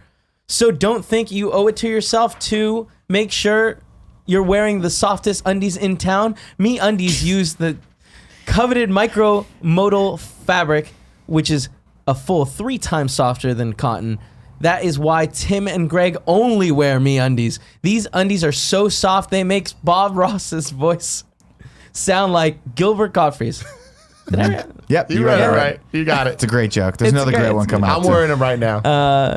So don't think you owe it to yourself to make sure you're wearing the softest undies in town. MeUndies use the coveted micro-modal fabric, which is a full 3 times softer than cotton. That is why Tim and Greg only wear MeUndies. These undies are so soft they make Bob Ross's voice sound like Gilbert Gottfried's. Did I? Yep. You read it right. You got It's it. a great joke. There's It's another great. great one It's coming good. out. I'm too. wearing them right now. Do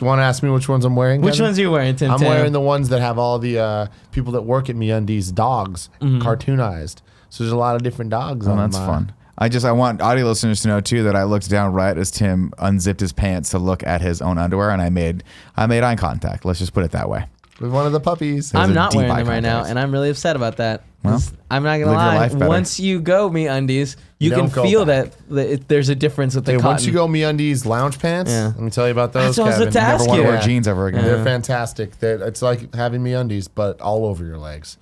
you want to ask me which ones I'm wearing? Which Kevin? ones are you wearing, Tim? I'm Tam? wearing the ones that have all the people that work at MeUndies dogs cartoonized. So there's a lot of different dogs. Oh, on that's fun. I want audio listeners to know too that I looked down right as Tim unzipped his pants to look at his own underwear, and I made eye contact. Let's just put it that way. With one of the puppies. There's I'm a not deep wearing eye them right now, contact. and I'm really upset about that. Well, I'm not gonna live your lie. life better. Once you go MeUndies, you You can don't go feel back. that there's a difference with the Hey, cotton. once you go MeUndies lounge pants, Yeah. let me tell you about those, That's what I was Kevin. about to Never ask want to you. wear jeans ever again. They're fantastic. It's like having MeUndies, but all over your legs.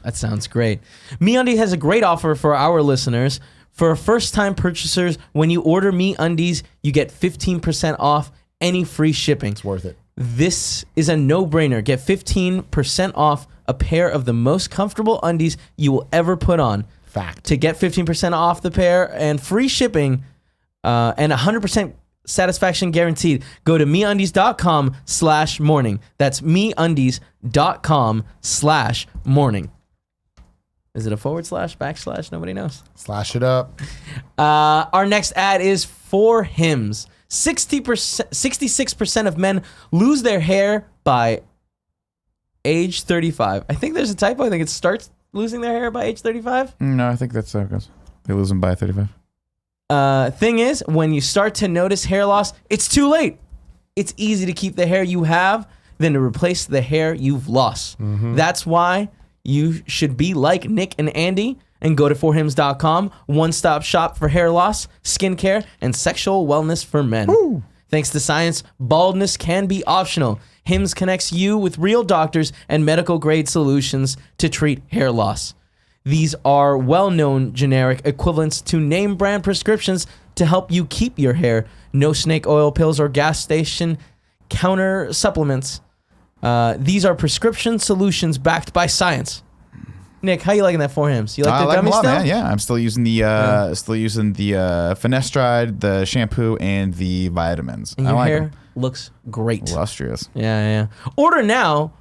That sounds great. MeUndies has a great offer for our listeners. For first-time purchasers, when you order MeUndies, you get 15% off any free shipping. It's worth it. This is a no-brainer. Get 15% off a pair of the most comfortable undies you will ever put on. Fact. To get 15% off the pair and free shipping and 100% satisfaction guaranteed, go to MeUndies.com/morning. That's MeUndies.com/morning. Is it a / / Nobody knows. Slash it up. Our next ad is ForHims. 66% of men lose their hair by age 35. I think there's a typo. I think it starts losing their hair by age 35. No, I think that's how it goes. They lose them by 35. Thing is, when you start to notice hair loss, it's too late. It's easy to keep the hair you have than to replace the hair you've lost. That's why you should be like Nick and Andy and go to forhims.com, one-stop shop for hair loss, skincare, and sexual wellness for men. Thanks to science, baldness can be optional. Hims connects you with real doctors and medical-grade solutions to treat hair loss. These are well-known generic equivalents to name brand prescriptions to help you keep your hair. No snake oil pills or gas station counter supplements. These are prescription solutions backed by science. Nick, how you liking that ForHims? You like I the like them gummy a lot, still? man. Yeah, I'm still using the finasteride, the shampoo, and the vitamins. And I your like hair them. looks great. Lustrous. Yeah. Order now.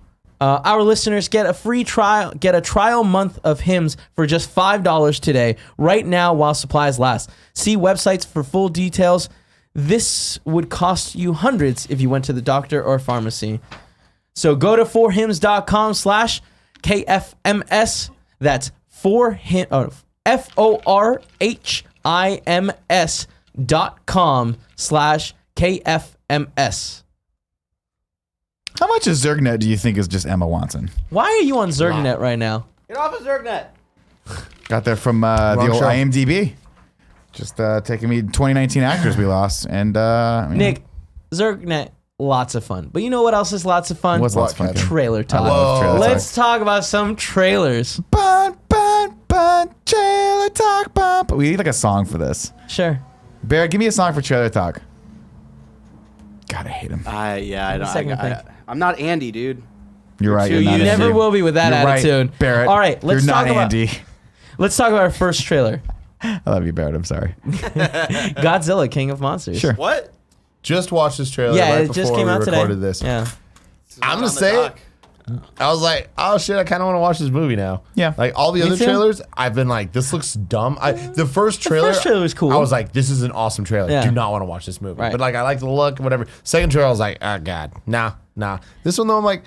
Our listeners get a free trial, get a trial month of Hims for just $5 today, right now while supplies last. See websites for full details. This would cost you hundreds if you went to the doctor or pharmacy. So go to forhims.com/KFMS. That's ForHims.com/KFMS. How much of Zergnet do you think is just Emma Watson? Why are you on Zergnet right now? Get off of Zergnet. Got there from the old show. IMDb. Just taking me 2019 actors we lost. And Nick, Zergnet, lots of fun. But you know what else is lots of fun? What's lots of fun? Trailer talk. I love trailer Let's talk about some trailers. Bun, trailer talk, bun. But we need like a song for this. Sure. Barrett, give me a song for trailer talk. God, I hate him. I Second thing. I'm not Andy, dude. You're right. too You're not You Andy. never will be with that You're right, attitude. Barrett. All right, let's You're talk not about Andy. let's talk about our first trailer. I love you, Barrett. I'm sorry. Godzilla, King of Monsters. Sure. What? Just watched this trailer Yeah, right it just before came we out today. recorded this. Yeah. I'm gonna say it. I was like, oh shit, I kind of want to watch this movie now. Yeah. Like all the Me other too. trailers, I've been like, this looks dumb. The first trailer was cool. I was like, this is an awesome trailer. Yeah. Do not want to watch this movie. Right. But like, I like the look, whatever. Second trailer, I was like, oh god, nah. This one though, I'm like,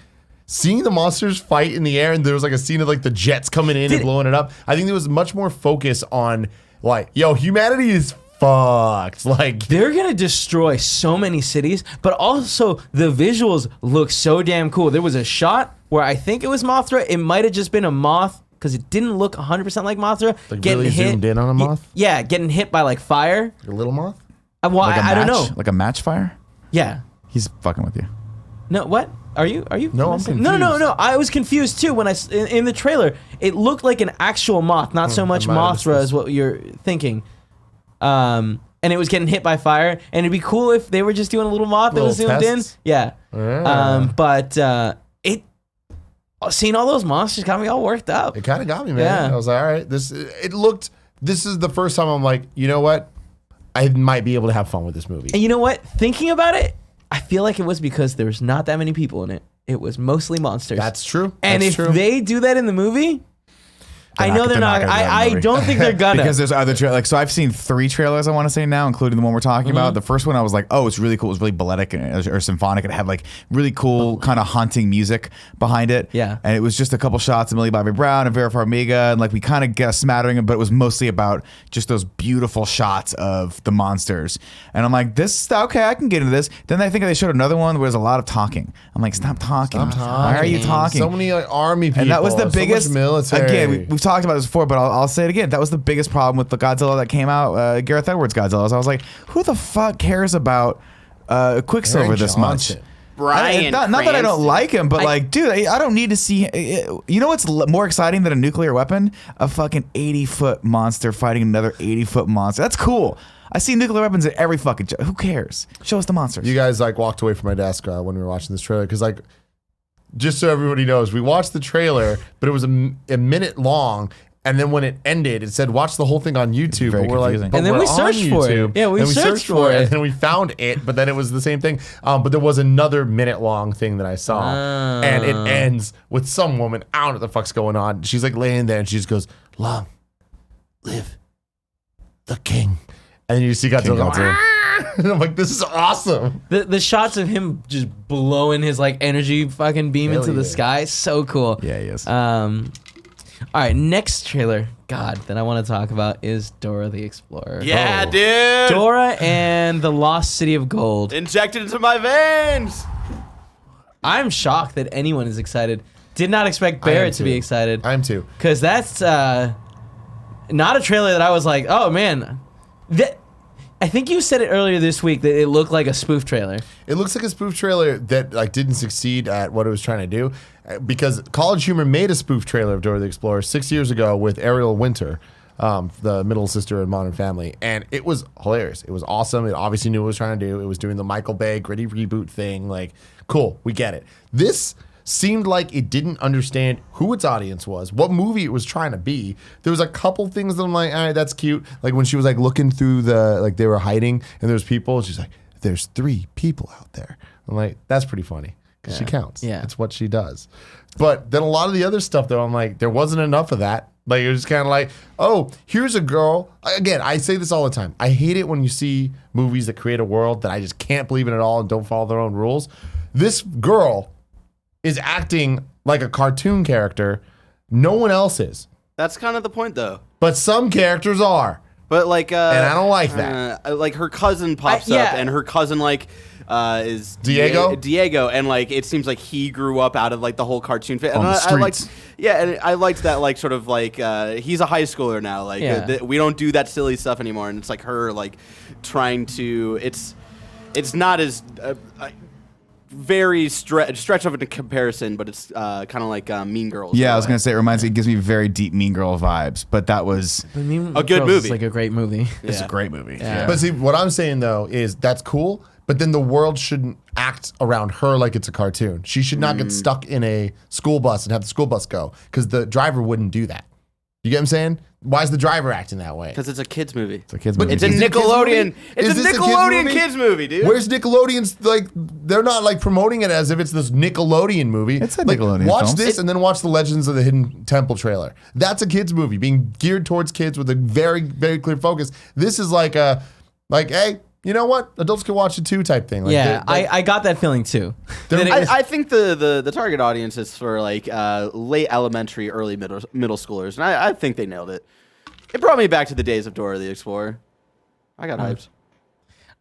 seeing the monsters fight in the air, and there was like a scene of like the jets coming in and blowing it up. I think there was much more focus on like, yo, humanity is fucked. Like They're gonna destroy so many cities, but also the visuals look so damn cool. There was a shot where I think it was Mothra. It might have just been a moth because it didn't look 100% like Mothra. Like really zoomed in on a moth? Yeah, getting hit by like fire. a little moth. Well, Like a I don't match? know. Like a match fire? Yeah. He's fucking with you. No, what? Are you? No, I'm missing? No. confused. I was confused too when in the trailer. It looked like an actual moth, not so much I might have missed Mothra this. as what you're thinking. And it was getting hit by fire, and it'd be cool if they were just doing a little moth that was Little zoomed tests? in. Yeah. Yeah. But seeing all those monsters got me all worked up. It kind of got me, man. Yeah. I was like, all right, this is the first time I'm like, you know what? I might be able to have fun with this movie. And you know what? Thinking about it, I feel like it was because there was not that many people in it. It was mostly monsters. That's true. And That's if true. they do that in the movie, I know they're not. gonna do that in the I movie. don't think they're gonna. Because there's other so I've seen 3 trailers I want to say now, including the one we're talking Mm-hmm. about. The first one I was like, oh, it's really cool. It was really balletic or symphonic. It had like really cool kind of haunting music behind it. Yeah. And it was just a couple shots of Millie Bobby Brown and Vera Farmiga, and like we kind of get a smattering, but it was mostly about just those beautiful shots of the monsters. And I'm like, this okay, I can get into this. Then I think they showed another one where there's a lot of talking. I'm like, stop talking. Why are you talking? So many like army people. And that was the so much biggest military. Again, we've talked about this before, but I'll say it again. That was the biggest problem with the Godzilla that came out, Gareth Edwards Godzilla. I was like, who the fuck cares about Quicksilver Eric this Johnson. much? Brian. Not that I don't Cranston. like him, but like, dude, I don't need to see. You know what's more exciting than a nuclear weapon? A fucking 80-foot monster fighting another 80-foot monster. That's cool. I see nuclear weapons in every fucking. Who cares? Show us the monsters. You guys like walked away from my desk when we were watching this trailer because like, just so everybody knows, we watched the trailer, but it was a minute long. And then when it ended, it said, watch the whole thing on YouTube. Very But we're like, confusing. but And then we're we on searched for it. YouTube. Yeah, we And searched for it. And then we found it, but then it was the same thing. But there was another minute long thing that I saw. Oh. And it ends with some woman, I don't know what the fuck's going on. She's like laying there and she just goes, long live the king. And then you see Godzilla go, Godzilla. "Ah!" And I'm like, this is awesome. the shots of him just blowing his like energy fucking beam Hell into the yeah. sky, so cool. Yeah, he is. All right, next trailer, God, that I want to talk about is Dora the Explorer. Yeah, Oh. dude. Dora and the Lost City of Gold. Injected into my veins. I'm shocked that anyone is excited. Did not expect Barrett to be too. excited. I am too. Because that's not a trailer that I was like, oh man. I think you said it earlier this week that it looked like a spoof trailer. It looks like a spoof trailer that like didn't succeed at what it was trying to do, because College Humor made a spoof trailer of Dora the Explorer 6 years ago with Ariel Winter, the middle sister in Modern Family, and it was hilarious. It was awesome. It obviously knew what it was trying to do. It was doing the Michael Bay gritty reboot thing. Like, cool, we get it. This seemed like it didn't understand who its audience was, what movie it was trying to be. There was a couple things that I'm like, all right, that's cute. Like when she was like looking through the, like they were hiding and there was people, and she's like, there's 3 people out there. I'm like, that's pretty funny because she counts. Yeah. It's what she does. But then a lot of the other stuff though, I'm like, there wasn't enough of that. Like it was just kind of like, oh, here's a girl. Again, I say this all the time. I hate it when you see movies that create a world that I just can't believe in at all and don't follow their own rules. This girl is acting like a cartoon character. No one else is. That's kind of the point, though. But some characters are. But like, And I don't like that. Like her cousin pops yeah. up, and her cousin like is Diego? Diego, and like it seems like he grew up out of like the whole cartoon fit. On And the I liked, streets. yeah, and I liked that like sort of like he's a high schooler now. Like we don't do that silly stuff anymore, and it's like her like trying to. It's not as very stretch of a comparison, but it's kind of like Mean Girls. Yeah, I was gonna say it gives me very deep Mean Girl vibes, but that was I mean, A good Girls movie. is like a great movie. it's a great movie. Yeah. But see, what I'm saying though is that's cool, but then the world shouldn't act around her like it's a cartoon. She should not get stuck in a school bus and have the school bus go, because the driver wouldn't do that. You get what I'm saying? Why is the driver acting that way? Because it's a kids movie. It's a kids But movie. It's a Is it a kids Nickelodeon. movie? It's Is a this a kids Nickelodeon movie? kids movie, dude. Where's Nickelodeon's, like, they're not like promoting it as if it's this Nickelodeon movie. It's a like, Nickelodeon watch film. this and then watch the Legends of the Hidden Temple trailer. That's a kids movie being geared towards kids with a very, very clear focus. This is like hey, you know what? Adults can watch it too type thing. Like Yeah, they- I got that feeling too. They're- That it was- I think the target audience is for like late elementary, early middle schoolers, and I think they nailed it. It brought me back to the days of Dora the Explorer. I got hyped.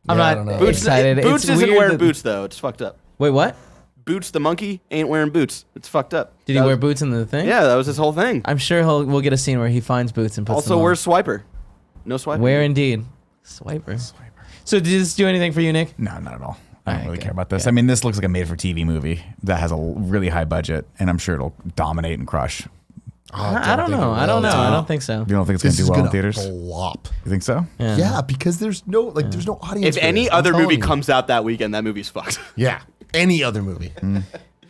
I'm Yeah, I not don't know. Boots, excited. Boots It's isn't weird wearing that- boots though. It's fucked up. Wait, what? Boots the monkey ain't wearing boots. It's fucked up. Did he wear boots in the thing? Yeah, that was his whole thing. I'm sure we'll get a scene where he finds boots and puts Also, them on. where's Swiper? No Swiper. Where indeed? Swiper. So did this do anything for you, Nick? No, not at all. I don't Alright, really good, care about this. good. I mean, this looks like a made-for-TV movie that has a really high budget, and I'm sure it'll dominate and crush. I don't know. I don't know. I don't think so. You don't think it's This going to is do well in gonna theaters? flop. You think so? Yeah, because there's no audience. If for any this, I'm other telling movie you. comes out that weekend, that movie's fucked. Yeah, any other movie.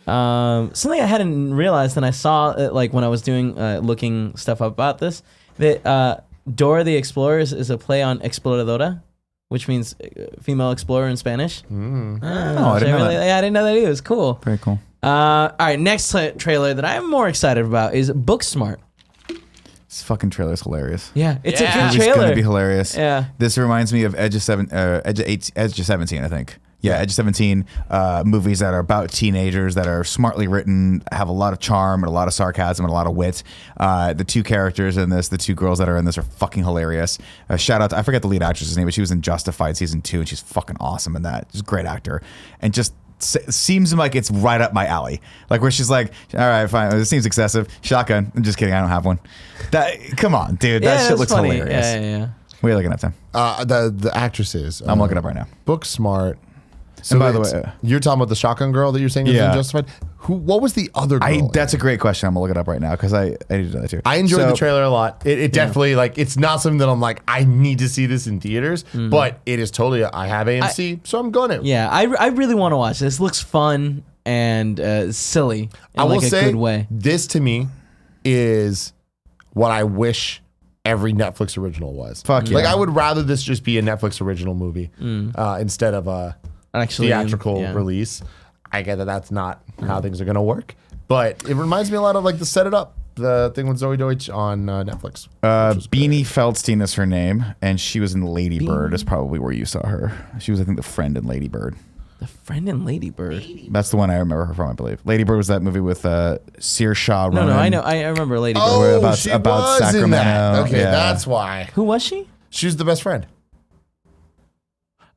Something I hadn't realized, and I saw like when I was doing looking stuff up about this, that Dora the Explorer is a play on exploradora, which means female explorer in Spanish. Oh, I didn't know that. Yeah, I didn't know that either. It was cool. Very cool. All right, next trailer that I'm more excited about is BookSmart. This fucking trailer is hilarious. Yeah, it's a good It's trailer. going to be hilarious. Yeah. This reminds me of Edge of 17, I think. Yeah, Edge of 17, movies that are about teenagers that are smartly written, have a lot of charm and a lot of sarcasm and a lot of wit. The two characters in this, the two girls that are in this, are fucking hilarious. Shout out to, I forget the lead actress's name, but she was in Justified season 2, and she's fucking awesome in that. She's a great actor. And just seems like it's right up my alley. Like where she's like, all right, fine, this seems excessive. Shotgun. I'm just kidding, I don't have one. Come on, dude. That shit that's looks funny. hilarious. Yeah. What are you looking at, Tim? The actresses. I'm looking up right now. BookSmart. So And by the it's- way, you're talking about the shotgun girl that you're saying is Yeah. Justified. What was the other girl? That's a great question. I'm gonna look it up right now because I need to do that too. I enjoyed So- the trailer a lot. It definitely, like, it's not something that I'm like, I need to see this in theaters, but it is totally, I have AMC, so I'm going to. Yeah, I really want to watch this. Looks fun and silly in I will like a say, good way. this to me is what I wish every Netflix original was. Fuck Like, yeah. I would rather this just be a Netflix original movie instead of a Actually, theatrical yeah. release. I get that that's not how things are going to work, but it reminds me a lot of like the Set It Up, the thing with Zoe Deutsch on Netflix. Beanie Feldstein is her name, and she was in Lady Bird. Is probably where you saw her. She was, I think, the friend in Lady Bird. The Friend in Lady Bird. That's the one I remember her from, I believe. Lady Bird was that movie with Saoirse No, Ronan. I know. I remember Lady Bird. Oh, about- she about was in that. Sacramento. Okay, Yeah. that's why. Who was she? She was the best friend.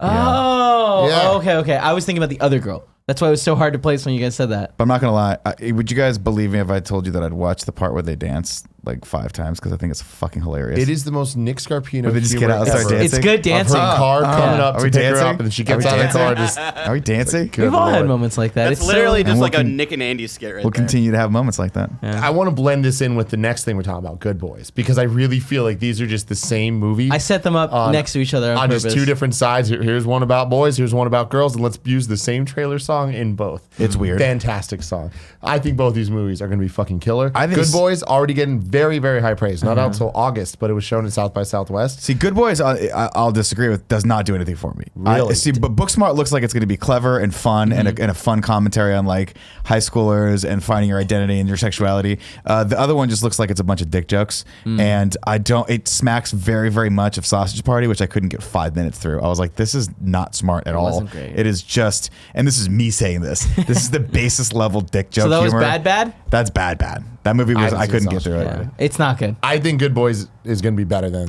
Oh, Yeah. okay. I was thinking about the other girl. That's why it was so hard to place when you guys said that. But I'm not gonna lie. Would you guys believe me if I told you that I'd watch the part where they dance like 5 times because I think it's fucking hilarious. It is the most Nick Scarpino. Where they just get humor out and start ever. dancing? It's good Of dancing. her car coming up Are to we pick her dancing? up, and then she Are we gets out of the car. dancing? Just Are we dancing? good We've all had Lord. moments like that. That's It's literally so, just we'll like a con- Nick and Andy skit right We'll there. continue to have moments like that. I want to blend this in with the next thing we're talking about, Good Boys, because I really feel like these are just the same movie. I set them up next to each other on on purpose. just two different sides. Here's one about boys. Here's one about girls, and let's use the same trailer song in both. It's weird. Fantastic song. I think both these movies are going to be fucking killer. I think Good s- Boys already getting very, very high praise. Not out till August, but it was shown in South by Southwest. See, Good Boys, I'll disagree with. Does not do anything for me. Really? See, but Booksmart looks like it's going to be clever and fun and a fun commentary on like high schoolers and finding your identity and your sexuality. The other one just looks like it's a bunch of dick jokes, and I don't. It smacks very, very much of Sausage Party, which I couldn't get 5 minutes through. I was like, this is not smart at all. wasn't great. It is just, and this is me saying this. This is the basis level dick joke. So that was humor. bad? That's bad. That movie was. I couldn't get through it. Yeah. It's not good. I think Good Boys is going to be better than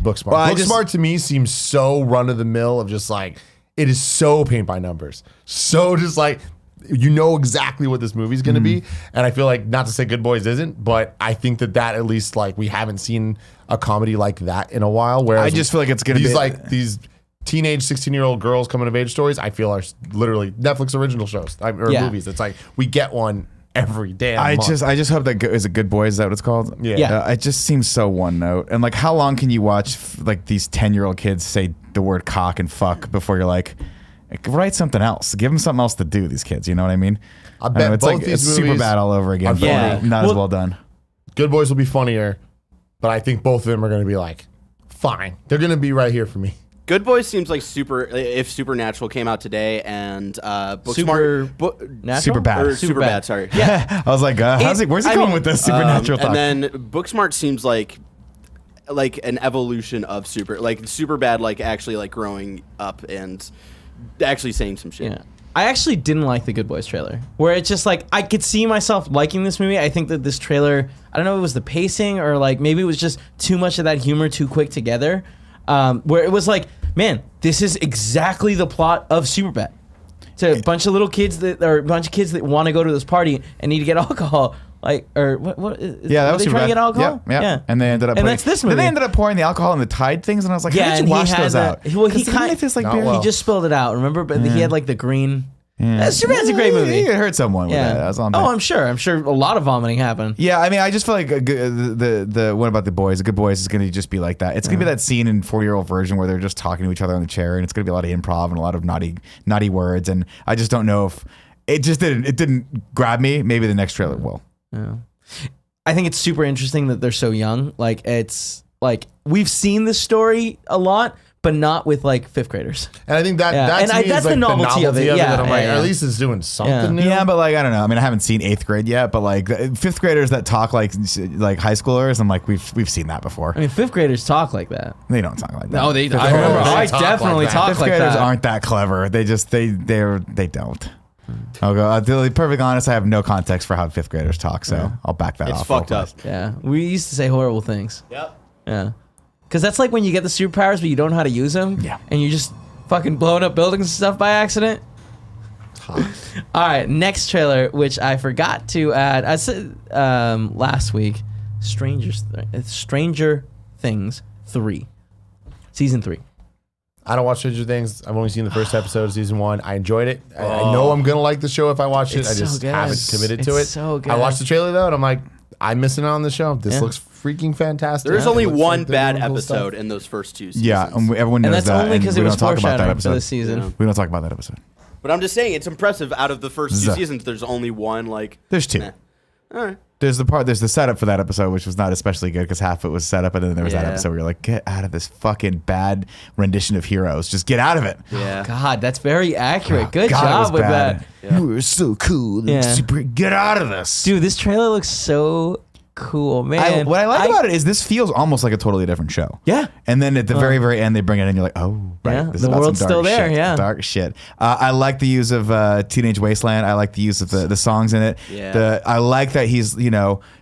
Booksmart. Well, Booksmart to me seems so run of the mill of just like it is so paint by numbers. So just like, you know exactly what this movie's going to be. And I feel like, not to say Good Boys isn't, but I think that at least like we haven't seen a comedy like that in a while. Whereas I just feel like it's going to be like these teenage 16-year-old girls coming of age stories, I feel are literally Netflix original shows or movies. It's like we get one every damn month. I just hope that is it Good Boys, is that what it's called? Yeah. It just seems so one note. And like, how long can you watch like these 10-year-old kids say the word cock and fuck before you're like, write something else, give them something else to do, these kids, you know what I mean? I bet it's both like these it's movies super bad all over again, are but funny. not as well done. Good Boys will be funnier, but I think both of them are going to be like, fine. They're going to be right here for me. Good Boys seems like if Supernatural came out today and Booksmart Super bad. or Super bad. Sorry. Yeah, I was like, where's he going with this supernatural talk? And then Booksmart seems like an evolution of Super bad, like actually like growing up and actually saying some shit. Yeah. I actually didn't like the Good Boys trailer, where it's just like I could see myself liking this movie. I think that this trailer, I don't know if it was the pacing or like maybe it was just too much of that humor too quick together, where it was like, man, this is exactly the plot of Superbad. It's a bunch of little kids that want to go to this party and need to get alcohol. Like, or what? Yeah, that was they trying to get alcohol? Yeah. And they ended up. And that's this movie. Then they ended up pouring the alcohol in the Tide things, and I was like, how did and you wash he had those out? Well, he 'Cause kind it tastes like Not beer. well. he just spilled it out. Remember, but he had like the green. Superbad's a great movie. You hurt someone with that. That's all I'm saying. I'm sure. I'm sure a lot of vomiting happened. Yeah, I mean, I just feel like the what about the boys? The Good Boys is going to just be like that. It's going to be that scene in 40-year-old version where they're just talking to each other on the chair, and it's going to be a lot of improv and a lot of naughty words. And I just don't know if it didn't grab me. Maybe the next trailer will. Yeah. I think it's super interesting that they're so young. Like, it's like we've seen this story a lot, but not with like fifth graders. And I think that Yeah. to me that's is like the novelty of it. that Yeah, I'm like, yeah. at least it's doing something new. Yeah, but like I don't know. I mean, I haven't seen 8th grade yet, but like fifth graders that talk like high schoolers, I'm like we've seen that before. I mean, fifth graders talk like that. They don't talk like that. No, they. Fifth I remember. graders- I talk definitely like that. talk Fifth like graders that. aren't that clever. They don't. To be perfectly honest, I have no context for how fifth graders talk, so I'll back that It's off. fucked up. Yeah, we used to say horrible things. Yep. Yeah, because that's like when you get the superpowers, but you don't know how to use them. Yeah. and you just fucking blowing up buildings and stuff by accident. All right, next trailer, which I forgot to add. I said last week, Stranger Things 3, season 3. I don't watch Stranger Things. I've only seen the first episode of season 1. I enjoyed it. I know I'm gonna like the show if I watch it. It's I so just good. haven't committed to It's it. so good. I watched the trailer though, and I'm like, I'm missing out on the show. This Yeah. looks freaking fantastic. There's It only looks one like they're bad doing cool episode stuff. in those first 2 seasons. Yeah, and everyone knows And that's that. only because it we was don't talk about that foreshadowing for episode. this season. Yeah. We don't talk about that episode. But I'm just saying, it's impressive. Out of the first 2 Zuh. seasons, there's only one. Like, There's 2. eh. All right. There's the setup for that episode, which was not especially good because half of it was set up, and then there was that Yeah. episode where you're like, get out of this fucking bad rendition of Heroes. Just get out of it. Yeah. God, that's very accurate. Good God, it was job with bad. that. You were so cool. Yeah. Super, get out of this. Dude, this trailer looks so cool, man. What I like about it is this feels almost like a totally different show. Yeah. And then at the very, very end, they bring it in. You're like, oh, right. Yeah, This is the about world's some still dark there, shit, yeah. dark shit. I like the use of Teenage Wasteland. I like the use of the songs in it. Yeah. I like that he's,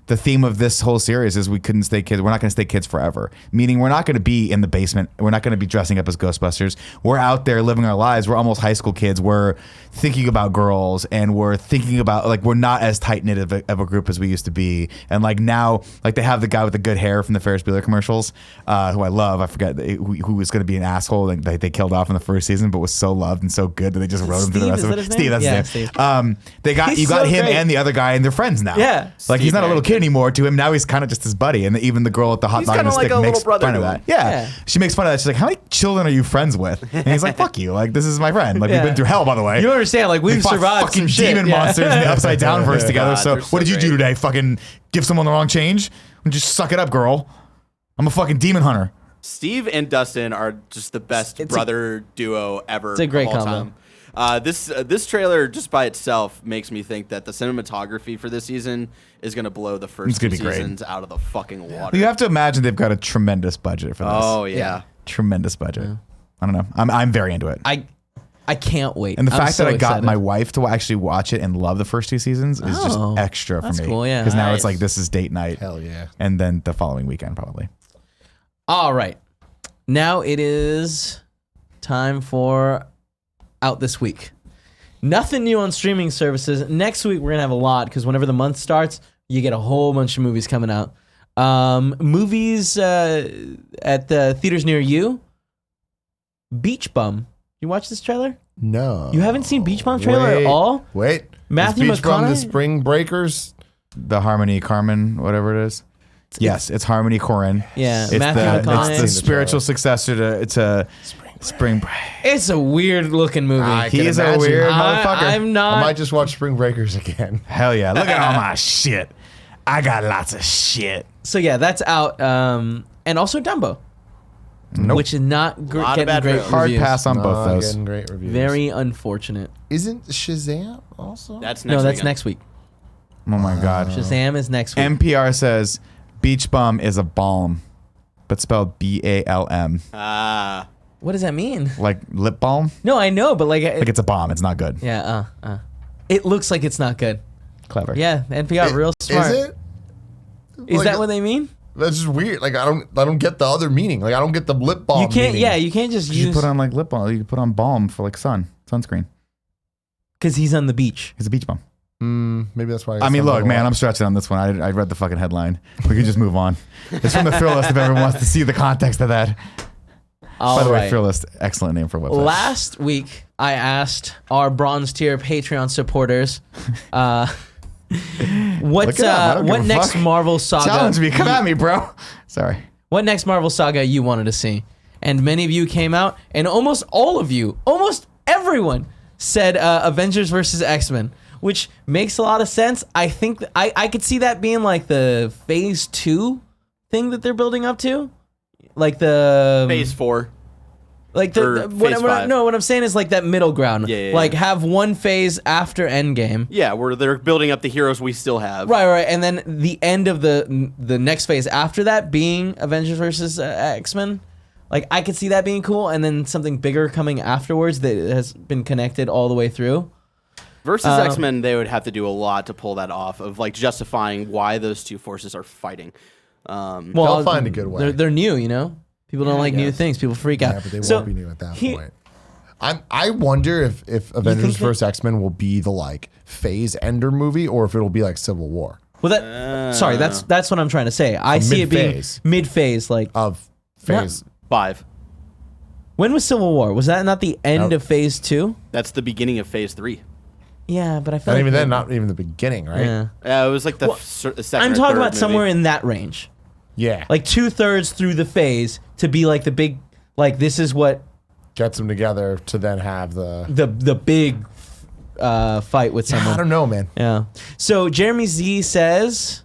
the theme of this whole series is we couldn't stay kids. We're not going to stay kids forever. Meaning we're not going to be in the basement. We're not going to be dressing up as Ghostbusters. We're out there living our lives. We're almost high school kids. We're thinking about girls, and we're thinking about like we're not as tight knit of a group as we used to be. And like now, like they have the guy with the good hair from the Ferris Bueller commercials, who I love. I forget who was going to be an asshole that they killed off in the first season, but was so loved and so good that they just wrote him through the Steve, rest is of that it. his name? Steve, that's Yeah, his name. Steve. You He's got so him great. and the other guy, and they're friends now. Yeah. Like he's Steve not a little Harrington. kid anymore to him. Now he's kind of just his buddy, and even the girl at the hot He's dog and kinda the like stick a little makes brother fun of to that. him. Yeah. She makes fun of that. She's like, "How many children are you friends with?" And he's like, "Fuck you! Like this is my friend. Like Yeah. we've been through hell, by the way. You don't understand. Like, We we've fought survived fucking some shit. demon Yeah. monsters in the Upside Down verse together. God, So they're so what did you do great. today? Fucking give someone the wrong change? Just suck it up, girl. I'm a fucking demon hunter." Steve and Dustin are just the best It's a- brother duo ever. It's a great of all combo. time. This trailer just by itself makes me think that the cinematography for this season is going to blow the It's first gonna 2 be great. seasons out of the fucking water. You have to imagine they've got a tremendous budget for this. Oh yeah. Tremendous budget. I don't know. I'm very into it. I can't wait. And the I'm fact so that I got excited. my wife to actually watch it and love the first 2 seasons is just Oh, extra for that's me. cool, yeah. Because now it's Nice. like this is date night. Hell yeah. And then the following weekend probably. All right. Now it is time for out this week. Nothing new on streaming services. Next week, we're going to have a lot because whenever the month starts, you get a whole bunch of movies coming out. Movies at the theaters near you. Beach Bum. You watch this trailer? No. You haven't seen Beach Bum trailer at all? Wait. Matthew Is Beach Bum McConaughey? the Spring Breakers? The Harmony Carmen, whatever it is. Yes, it's Harmony Korine. Yeah, It's Matthew McConaughey. it's the spiritual successor to Spring Break. It's a weird looking movie. I He can is a imagine. weird motherfucker. I'm I not. might just watch Spring Breakers again. Hell yeah. Look at all my shit. I got lots of shit. So yeah, that's out. And also Dumbo, Nope. which is not Lot of getting bad great reviews. Hard reviews. pass on both Not those. getting great reviews. Very unfortunate. Isn't Shazam also? That's next No, that's weekend. next week. Oh my God. Shazam is next week. NPR says Beach Bum is a balm, but spelled BALM. Ah. What does that mean? Like lip balm? No, I know, but like Like it's a bomb. It's not good. yeah, it looks like it's not good. Clever. Yeah, NPR, real smart. Is it? Is Like, that what they mean? That's just weird. Like I don't get the other meaning. Like I don't get the lip balm. You can't. meaning. Yeah, you can't just You use put on like lip balm. You can put on balm for like sunscreen. because he's on the beach. It's a beach bum. Maybe that's why. I mean, look, man, I'm stretching on this one. I read the fucking headline. We could just move on. It's from the Thrill List if everyone wants to see the context of that. By the way, Thrill List, excellent name for a website. Last week, I asked our bronze tier Patreon supporters, what Look it up. I don't give a next fuck. Marvel saga? Challenge me. Come at me, bro. Sorry. What next Marvel saga you wanted to see? And many of you came out, and almost all of you, almost everyone, said Avengers versus X-Men, which makes a lot of sense. I think I could see that being like the Phase 2 thing that they're building up to, like the Phase 4. Like Or Phase 5. what I'm saying is like that middle ground. Yeah. Like have one phase after Endgame. Yeah, where they're building up the heroes we still have. Right, and then the end of the next phase after that being Avengers versus X-Men. Like I could see that being cool, and then something bigger coming afterwards that has been connected all the way through. Versus X-Men, they would have to do a lot to pull that off of like justifying why those two forces are fighting. They'll find a good way. They're new, you know. People don't like new guess. things. People freak out. Yeah, but they So, won't be new at that he- point. I wonder if Avengers that- vs. X-Men will be the like phase ender movie or if it'll be like Civil War Well, that sorry, that's what I'm trying to say. I see it being mid-phase. mid-phase. Like of phase. 5. when was Civil War? Was that not the end of Phase 2? That's the beginning of Phase 3. Yeah, but I feel And like even then, not even the beginning, right? Yeah. It was like the Well, second. I'm or talking third about movie. somewhere in that range, Yeah. like 2/3 through the phase to be like the big, like this is what Gets them together to then have the. the big fight with someone. I don't know, man. Yeah. So Jeremy Z says,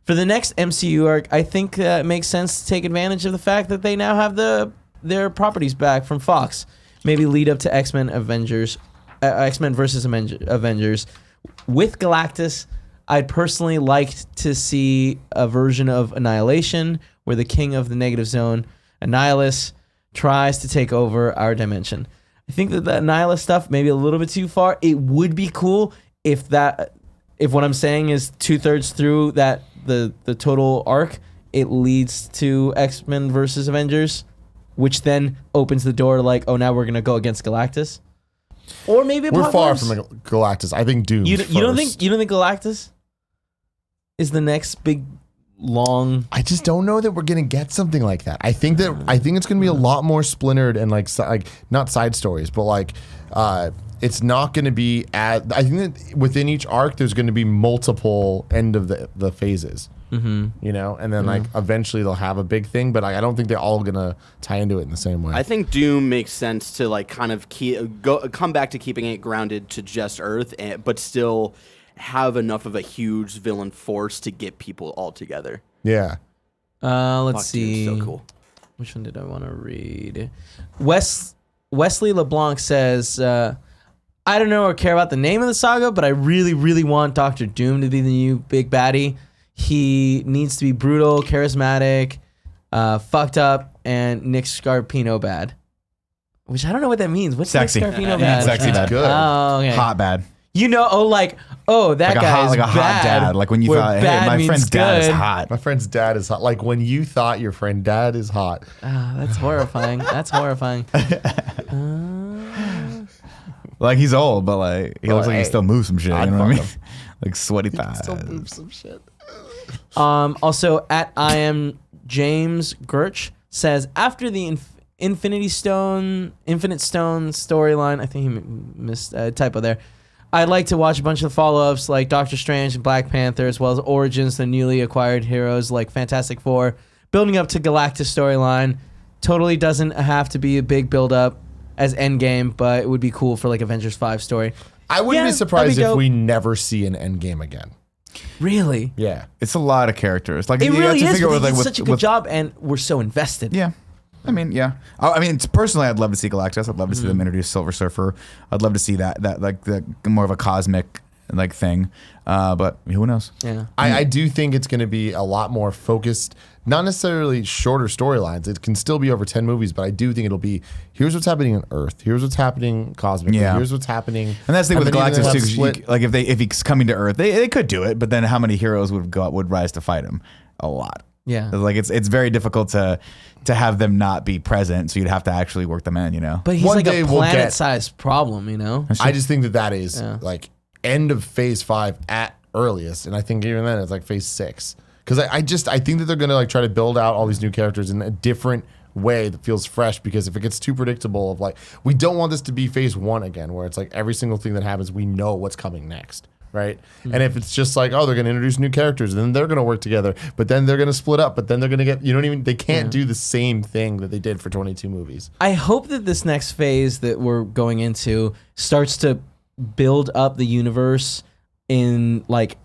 for the next MCU arc, I think it makes sense to take advantage of the fact that they now have their properties back from Fox. Maybe lead up to X-Men Avengers, X-Men versus Avengers. With Galactus, I'd personally like to see a version of Annihilation where the king of the negative zone, Annihilus, tries to take over our dimension. I think that the Annihilus stuff maybe a little bit too far. It would be cool if what I'm saying is 2/3 through that the total arc, it leads to X-Men versus Avengers, which then opens the door to like, oh, now we're gonna go against Galactus, or maybe We're far Apocalypse. from Galactus. I think Doom. You don't think Galactus is the next big long? I just don't know that we're gonna get something like that. I think it's gonna be a lot more splintered and like not side stories, but like it's not gonna be I think that within each arc there's gonna be multiple end of the phases. Mm-hmm. You know, and then like eventually they'll have a big thing, but I don't think they're all gonna tie into it in the same way. I think Doom makes sense to like kind of come back to keeping it grounded to just Earth, but still have enough of a huge villain force to get people all together. Yeah. Let's Fuck, see. Doom's so cool. Which one did I want to read? Wesley LeBlanc says, I don't know or care about the name of the saga, but I really, really want Doctor Doom to be the new big baddie. He needs to be brutal, charismatic, fucked up, and Nick Scarpino bad. Which I don't know what that means. What's Sexy. Nick Scarpino bad? Sexy bad. Good. Oh, okay. Hot bad. You know, that Like guy's a hot bad. dad. Like when you where thought, hey, bad my means friend's dad is good. hot. My friend's dad is hot. Like when you thought your friend dad is hot. Ah, that's horrifying. That's horrifying. Like he's old, but like he looks like he hey, can still move some shit. I'd You know what I fuck mean? Like sweaty thighs. Still move some shit. Also, at I am James Gertch says after the Infinite Stone storyline, I think he missed a typo there. I'd like to watch a bunch of follow-ups like Doctor Strange and Black Panther, as well as Origins, the newly acquired heroes like Fantastic Four, building up to Galactus storyline. Totally doesn't have to be a big build-up as Endgame, but it would be cool for like Avengers 5 story. I wouldn't Yeah, be surprised that'd be if dope. we never see an Endgame again. Really? Yeah. It's a lot of characters. Like It you have really to is, figure but out, they like, did with- such a good with- job, and we're so invested. Yeah. I mean, yeah. I mean, personally, I'd love to see Galactus. I'd love to see them introduce Silver Surfer. I'd love to see that like the more of a cosmic like thing. But who knows? Yeah. I do think it's going to be a lot more focused, not necessarily shorter storylines. It can still be over 10 movies, but I do think it'll be, here's what's happening on Earth. Here's what's happening cosmically. Yeah. Here's what's happening. And that's the thing with How many of them Galactus too. have 'Cause split? like if he's coming to Earth, they could do it. But then how many heroes would rise to fight him? A lot. Yeah. Like it's very difficult to have them not be present. So you'd have to actually work them in. You know. But he's One like day a we'll get- planet-sized problem, you know? I just think that is Yeah. like end of phase 5 at earliest. And I think even then it's like phase 6. Because I think that they're going to like try to build out all these new characters in a different way that feels fresh, because if it gets too predictable of like, we don't want this to be phase 1 again, where it's like every single thing that happens, we know what's coming next. Right. And if it's just like, oh, they're going to introduce new characters, and then they're going to work together, but then they're going to split up, but then they're going to get, they can't do the same thing that they did for 22 movies. I hope that this next phase that we're going into starts to build up the universe in like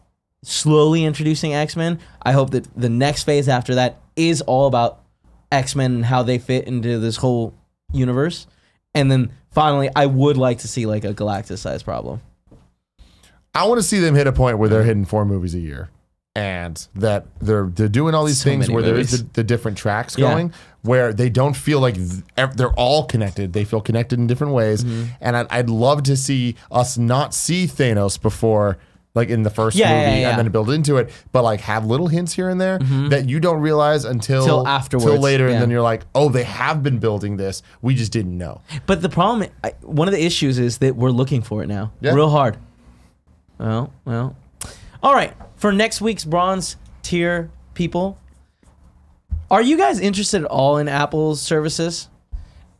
slowly introducing X-Men. I hope that the next phase after that is all about X-Men and how they fit into this whole universe. And then finally, I would like to see like a Galactus-sized problem. I want to see them hit a point where they're hitting 4 movies a year, and that they're doing all these So things many where there movies. is the different tracks Yeah. going, where they don't feel like they're all connected. They feel connected in different ways. Mm-hmm. And I'd love to see us not see Thanos before, like in the first movie, Yeah. and then build into it, but like have little hints here and there that you don't realize until Till afterwards, till later, yeah. and then you're like, oh, they have been building this. We just didn't know. But the problem, one of the issues is that we're looking for it now. Yeah. Real hard. Well. All right. For next week's bronze tier people, are you guys interested at all in Apple's services?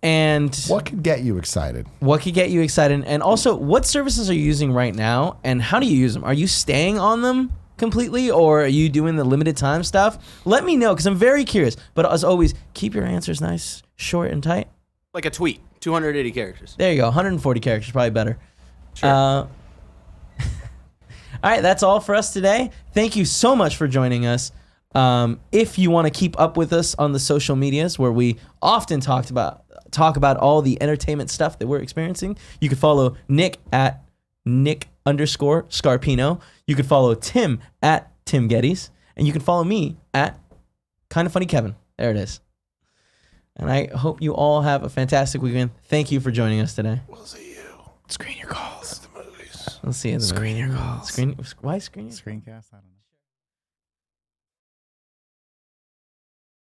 And What could get you excited? what could get you excited? And also, what services are you using right now? And how do you use them? Are you staying on them completely, or are you doing the limited time stuff? Let me know, because I'm very curious. But as always, keep your answers nice, short, and tight. Like a tweet, 280 characters. There you go. 140 characters, probably better. Sure. All right, that's all for us today. Thank you so much for joining us. If you want to keep up with us on the social medias, where we often talk about all the entertainment stuff that we're experiencing, you can follow Nick at Nick_Scarpino. You can follow Tim at Tim Gettys, and you can follow me at Kinda Funny Kevin. There it is. And I hope you all have a fantastic weekend. Thank you for joining us today. We'll see you. Screen your calls. The movies. We'll see you in the Screen your movie. calls. Why screen your Screencast. I don't know.